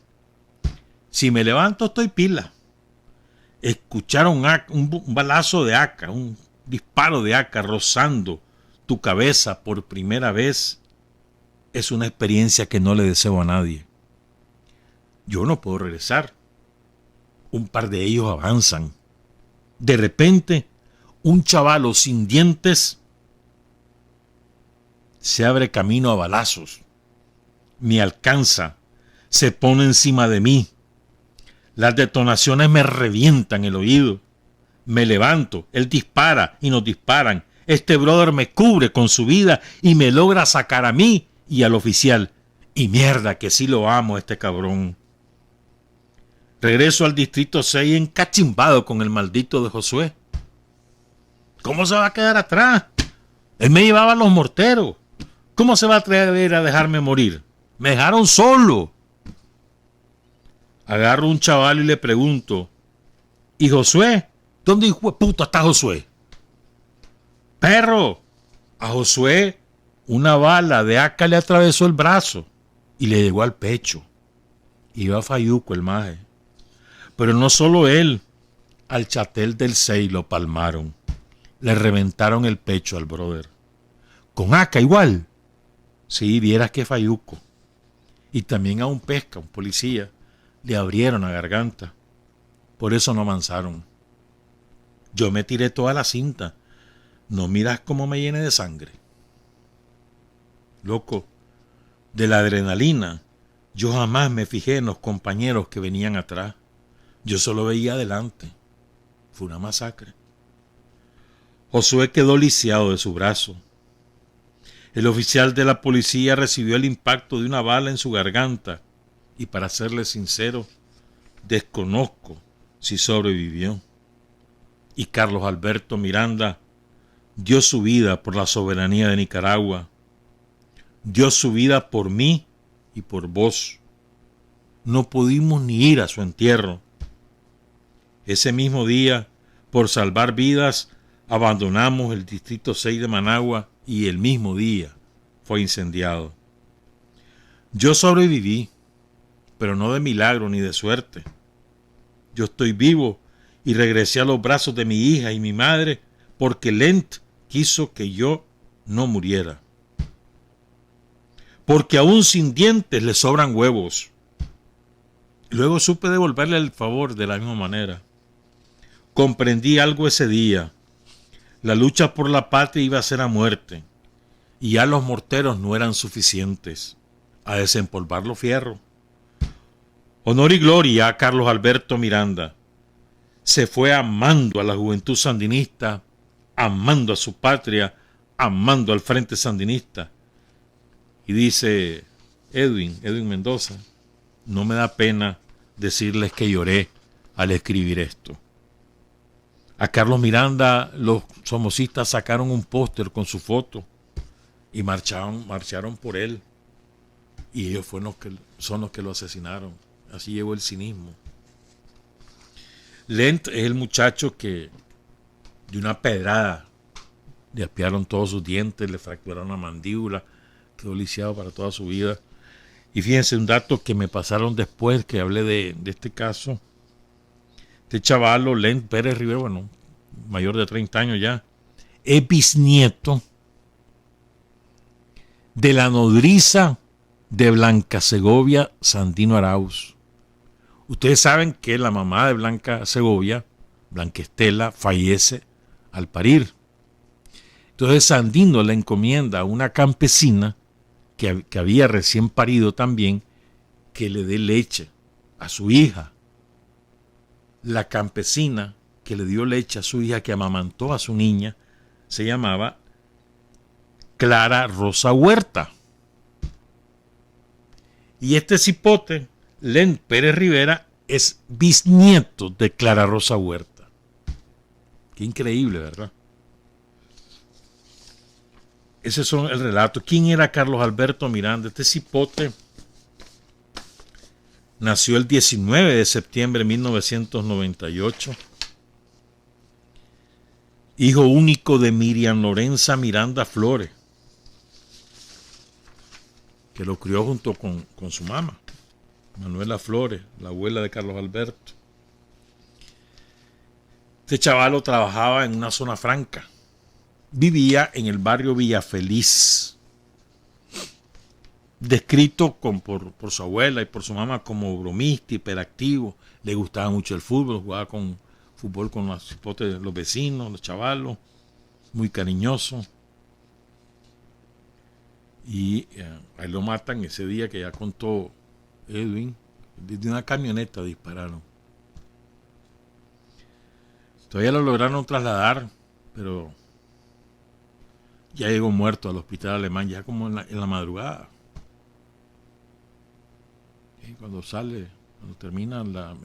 Si me levanto estoy pila. Escuchar un balazo de AK, un disparo de AK rozando tu cabeza por primera vez es una experiencia que no le deseo a nadie. Yo no puedo regresar. Un par de ellos avanzan. De repente, un chavalo sin dientes se abre camino a balazos. Me alcanza, se pone encima de mí. Las detonaciones me revientan el oído. Me levanto, él dispara y nos disparan. Este brother me cubre con su vida y me logra sacar a mí y al oficial. Y mierda que sí lo amo este cabrón. Regreso al distrito 6 encachimbado con el maldito de Josué. ¿Cómo se va a quedar atrás? Él me llevaba los morteros. ¿Cómo se va a atrever a dejarme morir? Me dejaron solo. Agarro un chaval y le pregunto, ¿y Josué? ¿Dónde hijo de puta está Josué? Perro, a Josué una bala de AK le atravesó el brazo y le llegó al pecho. Iba a Fayuco el maje. Pero no solo él, al chatel del 6 lo palmaron. Le reventaron el pecho al brother. ¿Con AK igual? Sí, vieras que Fayuco. Y también a un pesca, un policía, le abrieron la garganta. Por eso no avanzaron. Yo me tiré toda la cinta. No miras cómo me llené de sangre. Loco, de la adrenalina, yo jamás me fijé en los compañeros que venían atrás. Yo solo veía adelante. Fue una masacre. Josué quedó lisiado de su brazo. El oficial de la policía recibió el impacto de una bala en su garganta y, para serle sincero, desconozco si sobrevivió. Y Carlos Alberto Miranda dio su vida por la soberanía de Nicaragua. Dio su vida por mí y por vos. No pudimos ni ir a su entierro. Ese mismo día, por salvar vidas, abandonamos el distrito 6 de Managua y el mismo día fue incendiado. Yo sobreviví, pero no de milagro ni de suerte. Yo estoy vivo y regresé a los brazos de mi hija y mi madre porque Lent quiso que yo no muriera. Porque aún sin dientes le sobran huevos. Luego supe devolverle el favor de la misma manera. Comprendí algo ese día. La lucha por la patria iba a ser a muerte. Y ya los morteros no eran suficientes a desempolvar los fierros. Honor y gloria a Carlos Alberto Miranda. Se fue amando a la juventud sandinista, amando a su patria, amando al Frente Sandinista. Y dice Edwin Mendoza, no me da pena decirles que lloré al escribir esto. A Carlos Miranda los somocistas sacaron un póster con su foto y marcharon por él. Y ellos son los que lo asesinaron. Así llegó el cinismo. Lent es el muchacho que de una pedrada le apiaron todos sus dientes, le fracturaron la mandíbula, quedó lisiado para toda su vida. Y fíjense, un dato que me pasaron después que hablé de este caso. Este chavalo, Lent Pérez Rivera, bueno, mayor de 30 años ya, es bisnieto de la nodriza de Blanca Segovia Sandino Arauz. Ustedes saben que la mamá de Blanca Segovia, Blanca Estela, fallece al parir. Entonces Sandino le encomienda a una campesina que había recién parido también, que le dé leche a su hija. La campesina que le dio leche a su hija, que amamantó a su niña, se llamaba Clara Rosa Huerta. Y este cipote, Lent Pérez Rivera, es bisnieto de Clara Rosa Huerta. Qué increíble, ¿verdad? Ese es el relato. ¿Quién era Carlos Alberto Miranda? Este cipote nació el 19 de septiembre de 1998. Hijo único de Miriam Lorenza Miranda Flores, que lo crió junto con su mamá, Manuela Flores, la abuela de Carlos Alberto. Este chavalo trabajaba en una zona franca. Vivía en el barrio Villafeliz, descrito por su abuela y por su mamá como bromista, hiperactivo. Le gustaba mucho el fútbol, jugaba fútbol con los cipotes, los vecinos, los chavalos, muy cariñoso. Y ahí lo matan ese día que ya contó Edwin. Desde una camioneta dispararon. Todavía lo lograron trasladar, pero ya llegó muerto al hospital alemán, ya como en la madrugada. Y cuando termina la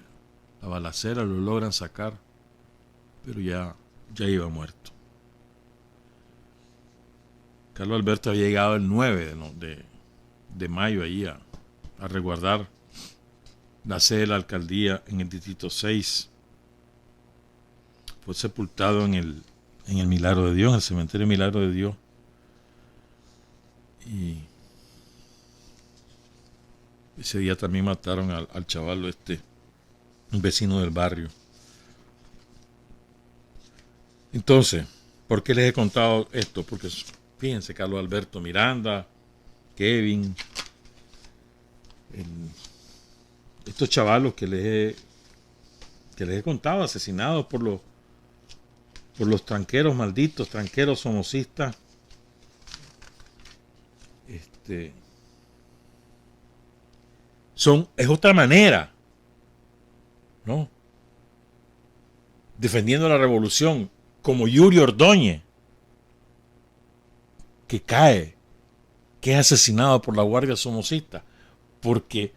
balacera, lo logran sacar, pero ya iba muerto. Carlos Alberto había llegado el 9 de mayo ahí a resguardar la sede de la alcaldía en el distrito 6. Fue sepultado en el Milagro de Dios, en el cementerio Milagro de Dios. Y ese día también mataron al chavalo un vecino del barrio. Entonces, ¿por qué les he contado esto? Porque fíjense, Carlos Alberto Miranda, Kevin, estos chavalos que les he contado, asesinados por los tranqueros malditos, tranqueros somocistas. Es otra manera, ¿no? Defendiendo la revolución, como Yuri Ordóñez, que cae, que es asesinado por la Guardia Somocista, porque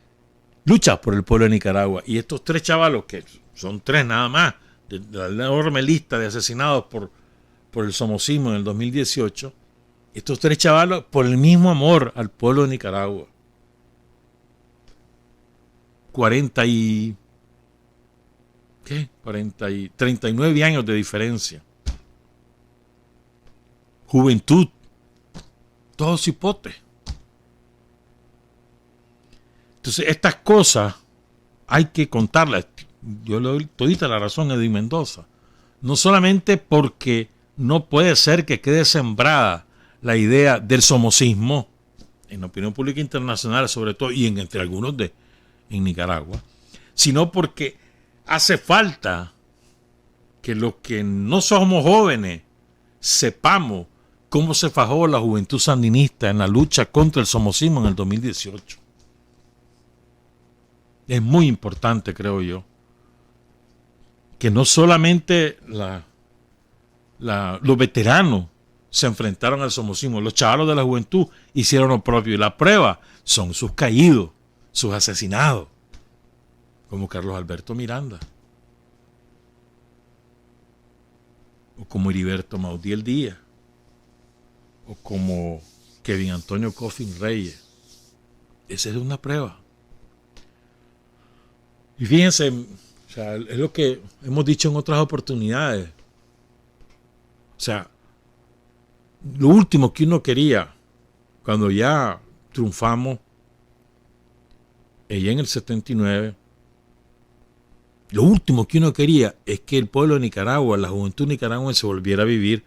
lucha por el pueblo de Nicaragua. Y estos tres chavalos, que son tres nada más, de la enorme lista de asesinados por el somocismo en el 2018, estos tres chavalos por el mismo amor al pueblo de Nicaragua. 39 años de diferencia. Juventud. Todos cipotes. Entonces, estas cosas hay que contarlas. Yo le doy todita la razón a Edwin Mendoza. No solamente porque no puede ser que quede sembrada la idea del somocismo, en la opinión pública internacional sobre todo, y entre algunos en Nicaragua, sino porque hace falta que los que no somos jóvenes sepamos cómo se fajó la juventud sandinista en la lucha contra el somocismo en el 2018. Es muy importante, creo yo, que no solamente los veteranos se enfrentaron al somocismo, los chavalos de la juventud hicieron lo propio, y la prueba son sus caídos, sus asesinados, como Carlos Alberto Miranda, o como Heriberto Maudiel Díaz, o como Kevin Antonio Coffin Reyes. Esa es una prueba. Y fíjense, o sea, es lo que hemos dicho en otras oportunidades. O sea, lo último que uno quería cuando ya triunfamos allá en el 79, lo último que uno quería es que el pueblo de Nicaragua, la juventud nicaragüense, volviera a vivir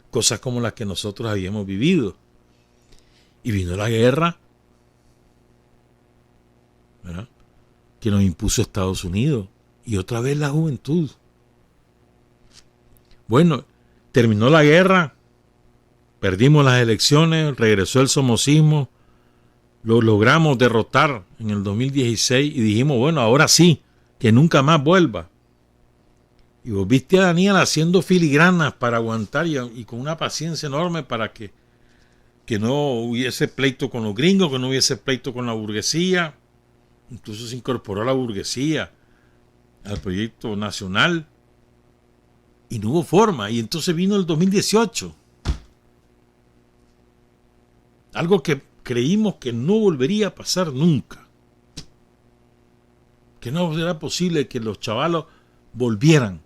cosas como las que nosotros habíamos vivido. Y vino la guerra, ¿verdad?, que nos impuso Estados Unidos, y otra vez la juventud. Bueno, terminó la guerra, perdimos las elecciones, regresó el somocismo, lo logramos derrotar en el 2016 y dijimos, bueno, ahora sí, que nunca más vuelva. Y vos viste a Daniel haciendo filigranas para aguantar y con una paciencia enorme para que no hubiese pleito con los gringos, que no hubiese pleito con la burguesía. Incluso se incorporó a la burguesía al proyecto nacional y no hubo forma. Y entonces vino el 2018. Algo que creímos que no volvería a pasar nunca. Que no era posible que los chavalos volvieran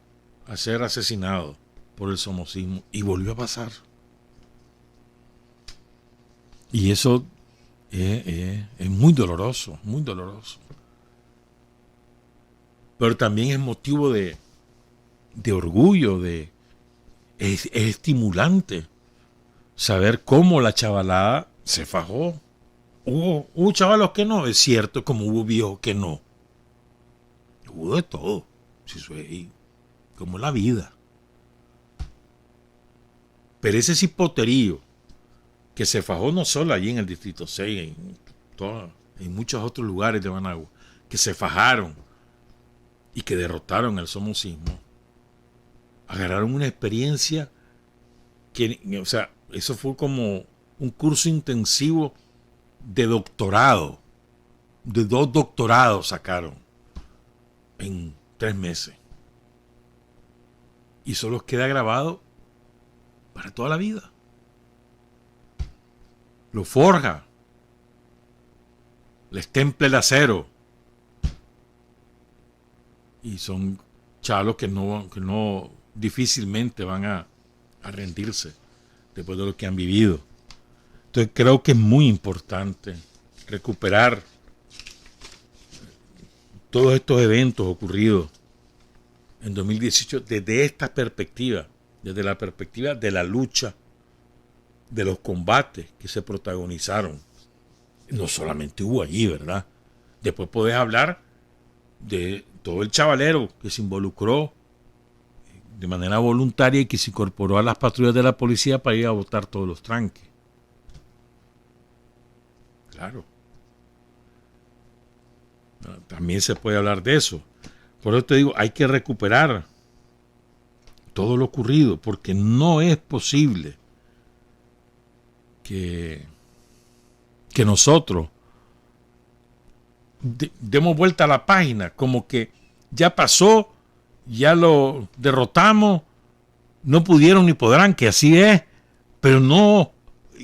a ser asesinados por el somocismo. Y volvió a pasar. Y eso es muy doloroso, muy doloroso. Pero también es motivo de orgullo, es estimulante saber cómo la chavalada se fajó. Hubo chavalos que no, es cierto, como hubo viejos que no. Hubo de todo, como la vida. Pero ese cipoterío que se fajó no solo allí en el Distrito 6, en muchos otros lugares de Managua, que se fajaron y que derrotaron el somocismo, agarraron una experiencia que, o sea, eso fue como un curso intensivo de doctorado, de 2 doctorados sacaron en 3 meses. Y eso los queda grabado para toda la vida. Lo forja, les temple el acero. Y son chalos que no difícilmente van a rendirse después de lo que han vivido. Entonces creo que es muy importante recuperar todos estos eventos ocurridos en 2018 desde esta perspectiva, desde la perspectiva de la lucha, de los combates que se protagonizaron. No solamente hubo allí, ¿verdad? Después podés hablar de todo el chavalero que se involucró de manera voluntaria y que se incorporó a las patrullas de la policía para ir a botar todos los tranques. Claro. También se puede hablar de eso. Por eso te digo, hay que recuperar todo lo ocurrido, porque no es posible que nosotros demos vuelta a la página, como que ya pasó, ya lo derrotamos, no pudieron ni podrán, que así es, pero no,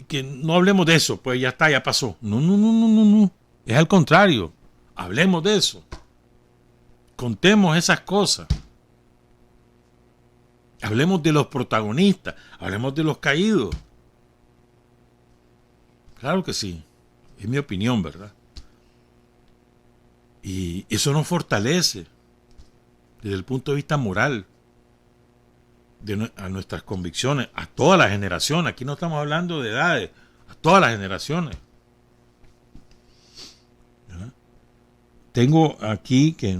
que no hablemos de eso, pues ya está, ya pasó. No, es al contrario, hablemos de eso, contemos esas cosas, hablemos de los protagonistas, hablemos de los caídos. Claro que sí, es mi opinión, ¿verdad? Y eso nos fortalece desde el punto de vista moral, a nuestras convicciones, a todas las generaciones. Aquí no estamos hablando de edades, a todas las generaciones. ¿Verdad? Tengo aquí que,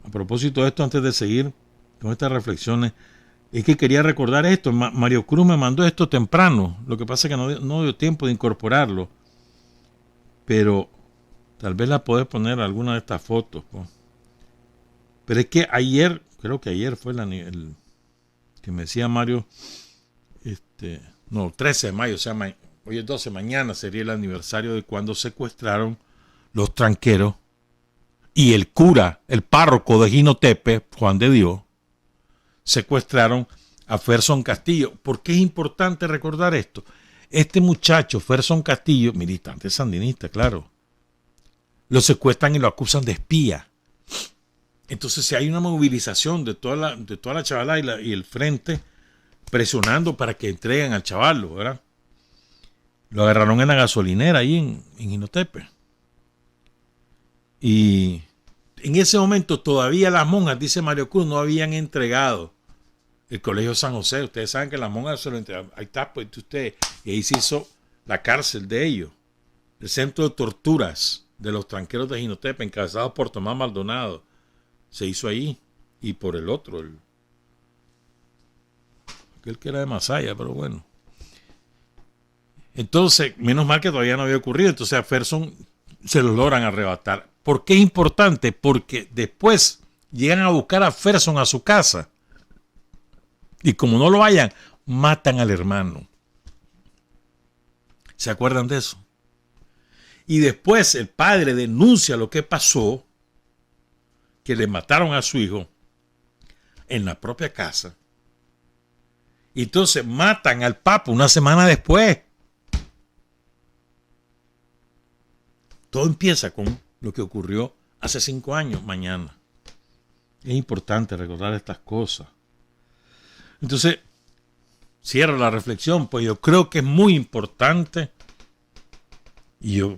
a propósito de esto, antes de seguir con estas reflexiones, es que quería recordar esto. Mario Cruz me mandó esto temprano, lo que pasa es que no dio tiempo de incorporarlo, pero tal vez la podés poner alguna de estas fotos, pues. Pero es que ayer, creo que ayer fue el que me decía Mario, 13 de mayo, o sea, hoy es 12, mañana sería el aniversario de cuando secuestraron los tranqueros y el cura, el párroco de Jinotepe, Juan de Dios, secuestraron a Ferson Castillo. ¿Por qué es importante recordar esto? Este muchacho, Ferson Castillo, militante sandinista, claro, lo secuestran y lo acusan de espía. Entonces, si hay una movilización de toda la chavala y el frente presionando para que entreguen al chavalo, ¿verdad? Lo agarraron en la gasolinera ahí en Jinotepe. Y en ese momento todavía las monjas, dice Mario Cruz, no habían entregado el Colegio San José. Ustedes saben que las monjas se lo entregaron. Ahí está, pues usted. Y ahí se hizo la cárcel de ellos. El centro de torturas de los tranqueros de Jinotepe, encabezados por Tomás Maldonado. Se hizo ahí. Y por el otro, aquel que era de Masaya, pero bueno. Entonces, menos mal que todavía no había ocurrido. Entonces a Ferson se lo logran arrebatar. ¿Por qué es importante? Porque después llegan a buscar a Ferson a su casa. Y como no lo hayan, matan al hermano. ¿Se acuerdan de eso? Y después el padre denuncia lo que pasó, que le mataron a su hijo en la propia casa. Y entonces matan al papa una semana después. Todo empieza con lo que ocurrió hace 5 años, mañana. Es importante recordar estas cosas. Entonces, cierro la reflexión, pues yo creo que es muy importante y yo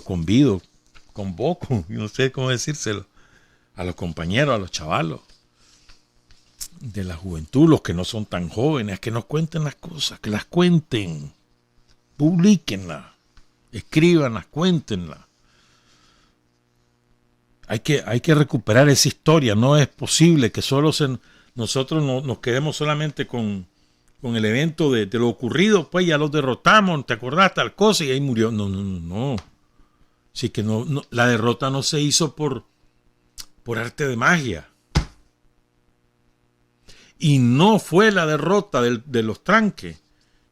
convido, convoco, no sé cómo decírselo, a los compañeros, a los chavalos de la juventud, los que no son tan jóvenes, que nos cuenten las cosas, que las cuenten, publíquenlas, escríbanlas, cuéntenlas. Hay que recuperar esa historia. No es posible que nosotros nos quedemos solamente con el evento de lo ocurrido, pues ya los derrotamos, ¿te acordás? Tal cosa, y ahí murió. No. Sí que no, la derrota no se hizo por arte de magia. Y no fue la derrota de los tranques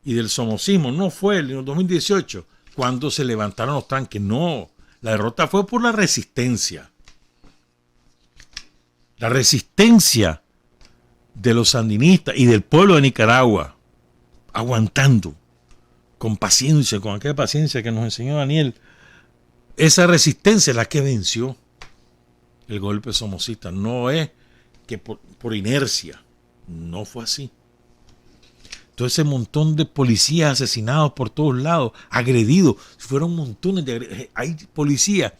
y del somocismo, no fue en el 2018 cuando se levantaron los tranques, no. La derrota fue por la resistencia. La resistencia de los sandinistas y del pueblo de Nicaragua, aguantando, con paciencia, con aquella paciencia que nos enseñó Daniel. Esa resistencia es la que venció el golpe somocista. No es que por inercia, no fue así. Todo ese montón de policías asesinados por todos lados, agredidos, fueron montones hay policías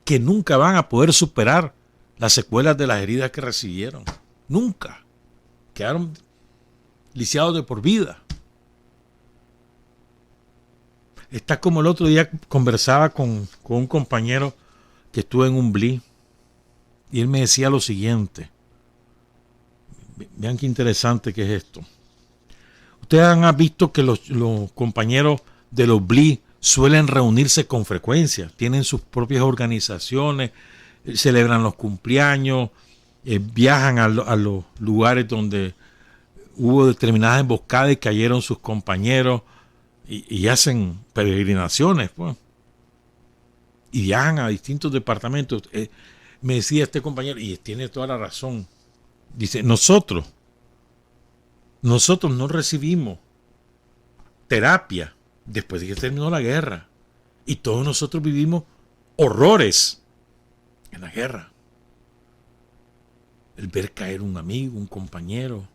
que nunca van a poder superar las secuelas de las heridas que recibieron. Nunca. Quedaron lisiados de por vida. Está como el otro día conversaba con un compañero que estuvo en un BLI y él me decía lo siguiente. Vean qué interesante que es esto. Ustedes han visto que los compañeros de los BLI suelen reunirse con frecuencia, tienen sus propias organizaciones, celebran los cumpleaños, viajan a los lugares donde hubo determinadas emboscadas y cayeron sus compañeros y hacen peregrinaciones, pues. Y viajan a distintos departamentos. Me decía este compañero, y tiene toda la razón, dice, nosotros no recibimos terapia después de que terminó la guerra. Y todos nosotros vivimos horrores en la guerra. El ver caer un amigo, un compañero.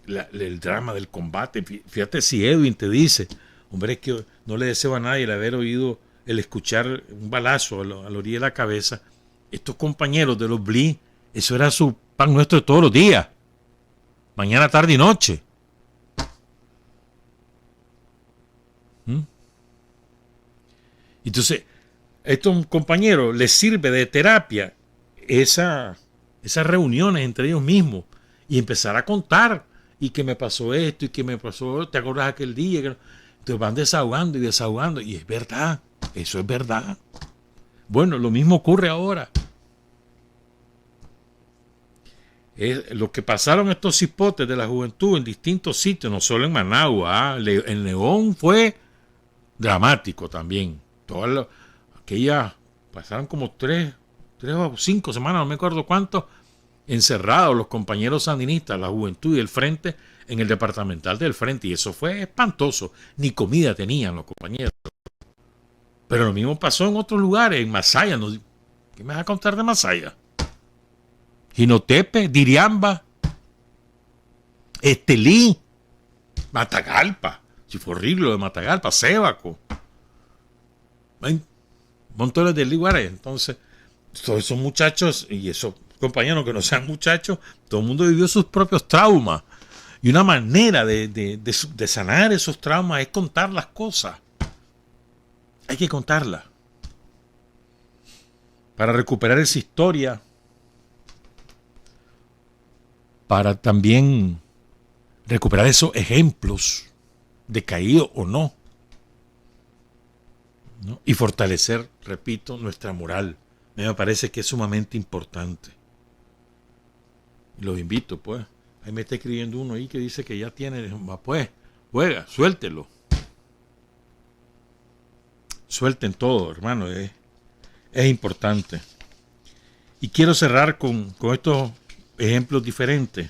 El drama del combate. Fíjate si Edwin te dice, hombre, es que no le deseo a nadie el haber oído, el escuchar un balazo a la orilla de la cabeza estos compañeros de los BLI, eso era su pan nuestro de todos los días. Mañana, tarde y noche. Entonces, a estos compañeros les sirve de terapia esas reuniones entre ellos mismos y empezar a contar y que me pasó esto y que me pasó, ¿te acuerdas aquel día? Entonces van desahogando y es verdad, eso es verdad. Bueno, lo mismo ocurre ahora. Lo que pasaron estos cipotes de la juventud en distintos sitios, no solo en Managua, en León fue dramático también. Aquellas pasaron como 3 o 5 semanas, no me acuerdo cuánto, encerrados los compañeros sandinistas, la juventud y el frente en el departamental del frente, y eso fue espantoso. Ni comida tenían los compañeros. Pero lo mismo pasó en otros lugares, en Masaya. ¿Qué me vas a contar de Masaya? Jinotepe, Diriamba, Estelí, Matagalpa. Si fue horrible lo de Matagalpa, Sébaco. Hay montones de lugares. Entonces, todos esos muchachos y esos compañeros que no sean muchachos, todo el mundo vivió sus propios traumas. Y una manera de sanar esos traumas es contar las cosas. Hay que contarlas. Para recuperar esa historia. Para también recuperar esos ejemplos, decaídos o no. Y fortalecer, repito, nuestra moral. Me parece que es sumamente importante. Los invito, pues. Ahí me está escribiendo uno ahí que dice que ya tiene. Pues, juega, suéltelo. Suelten todo, hermano. Es importante. Y quiero cerrar con estos ejemplos diferentes.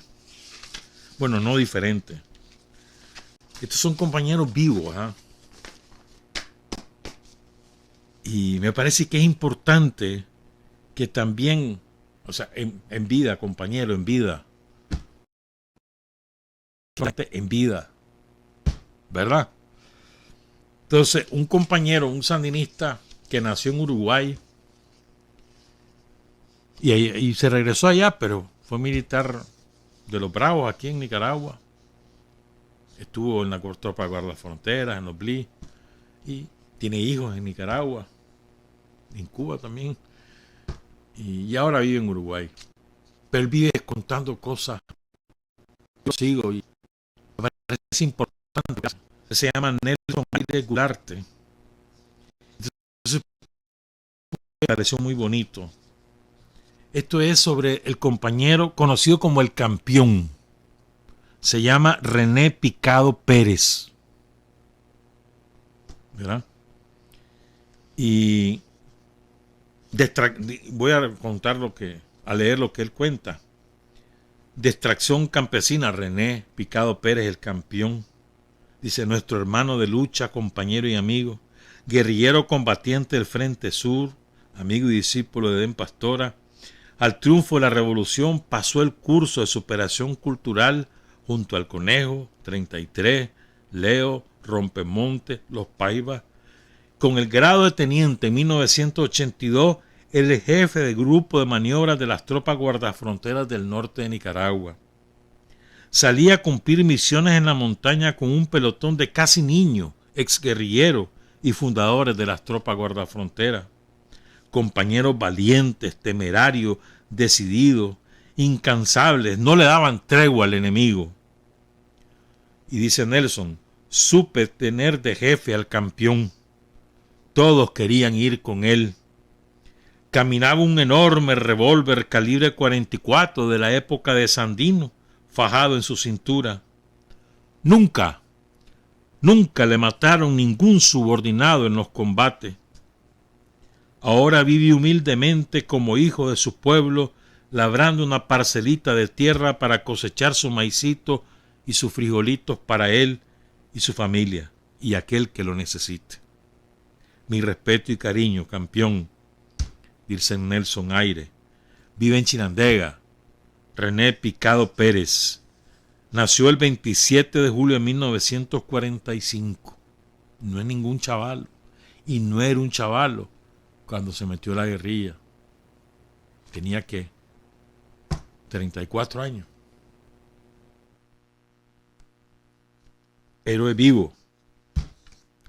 Bueno, no diferentes. Estos son compañeros vivos, ¿eh? Y me parece que es importante que también, o sea, en vida, compañero, en vida, ¿verdad? Entonces, un compañero, un sandinista que nació en Uruguay y se regresó allá, pero fue militar de los Bravos aquí en Nicaragua. Estuvo en la tropa de guardafronteras, en los BLI, y tiene hijos en Nicaragua, en Cuba también, y ahora vive en Uruguay. Pero él vive contando cosas. Yo sigo y me parece importante. Se llama Nelson Aire Gularte. Entonces, me pareció muy bonito. Esto es sobre el compañero conocido como el campeón. Se llama René Picado Pérez. ¿Verdad? Y voy a leer lo que él cuenta. De extracción campesina, René Picado Pérez, el campeón. Dice, nuestro hermano de lucha, compañero y amigo, guerrillero combatiente del Frente Sur, amigo y discípulo de Den Pastora, al triunfo de la revolución pasó el curso de superación cultural junto al Conejo, 33, Leo, Rompemonte, Los Paivas. Con el grado de teniente en 1982, el jefe del grupo de maniobras de las tropas guardafronteras del norte de Nicaragua. Salía a cumplir misiones en la montaña con un pelotón de casi niños, exguerrilleros y fundadores de las tropas guardafronteras. Compañeros valientes, temerarios, decididos, incansables, no le daban tregua al enemigo. Y dice Nelson, supe tener de jefe al campeón. Todos querían ir con él. Caminaba un enorme revólver calibre 44 de la época de Sandino, fajado en su cintura. Nunca le mataron ningún subordinado en los combates. Ahora vive humildemente como hijo de su pueblo, labrando una parcelita de tierra para cosechar su maicito y sus frijolitos para él y su familia y aquel que lo necesite. Mi respeto y cariño, campeón, dice Nelson Aire. Vive en Chinandega. René Picado Pérez. Nació el 27 de julio de 1945. No es ningún chaval. Y no era un chavalo cuando se metió a la guerrilla. Tenía que 34 años. Héroe vivo,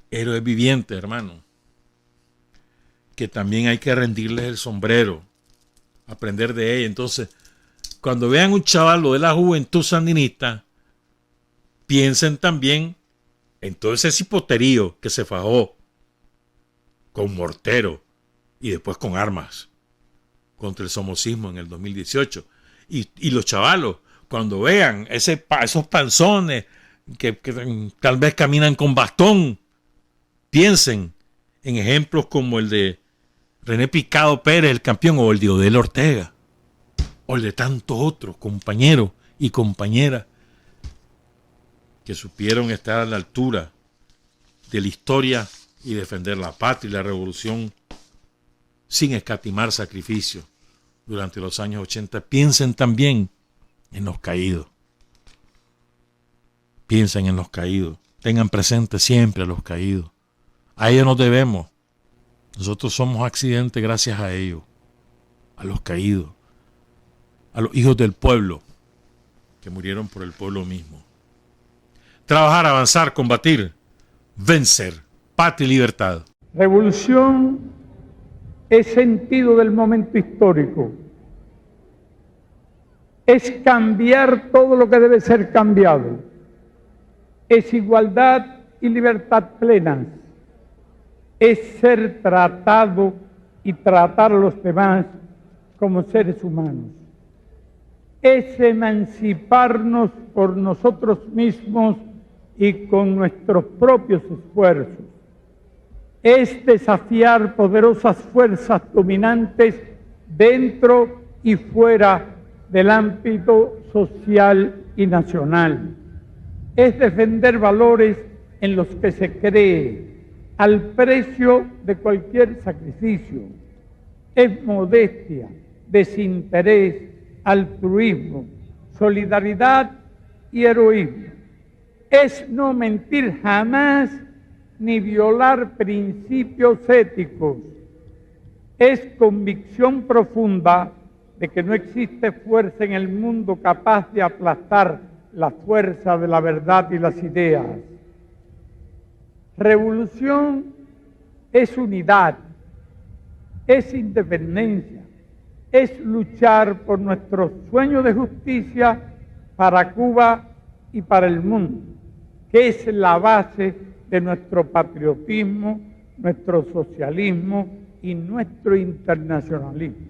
héroe viviente, hermano, que también hay que rendirles el sombrero, aprender de ella. Entonces, cuando vean un chaval de la juventud sandinista, piensen también en todo ese cipoterío que se fajó con mortero y después con armas contra el somocismo en el 2018. Y los chavalos, cuando vean esos panzones que tal vez caminan con bastón, piensen en ejemplos como el de René Picado Pérez, el campeón, o el de Odel Ortega, o el de tantos otros compañeros y compañeras que supieron estar a la altura de la historia y defender la patria y la revolución sin escatimar sacrificios durante los años 80. Piensen también en los caídos. Piensen en los caídos. Tengan presente siempre a los caídos. A ellos nos debemos. Nosotros somos accidentes gracias a ellos. A los caídos. A los hijos del pueblo que murieron por el pueblo mismo. Trabajar, avanzar, combatir, vencer. Patria y libertad. Revolución es sentido del momento histórico. Es cambiar todo lo que debe ser cambiado. Es igualdad y libertad plenas. Es ser tratado y tratar a los demás como seres humanos. Es emanciparnos por nosotros mismos y con nuestros propios esfuerzos. Es desafiar poderosas fuerzas dominantes dentro y fuera del ámbito social y nacional. Es defender valores en los que se cree al precio de cualquier sacrificio. Es modestia, desinterés, altruismo, solidaridad y heroísmo. Es no mentir jamás ni violar principios éticos. Es convicción profunda de que no existe fuerza en el mundo capaz de aplastar la fuerza de la verdad y las ideas. Revolución es unidad, es independencia, es luchar por nuestro sueño de justicia para Cuba y para el mundo, que es la base de nuestro patriotismo, nuestro socialismo y nuestro internacionalismo.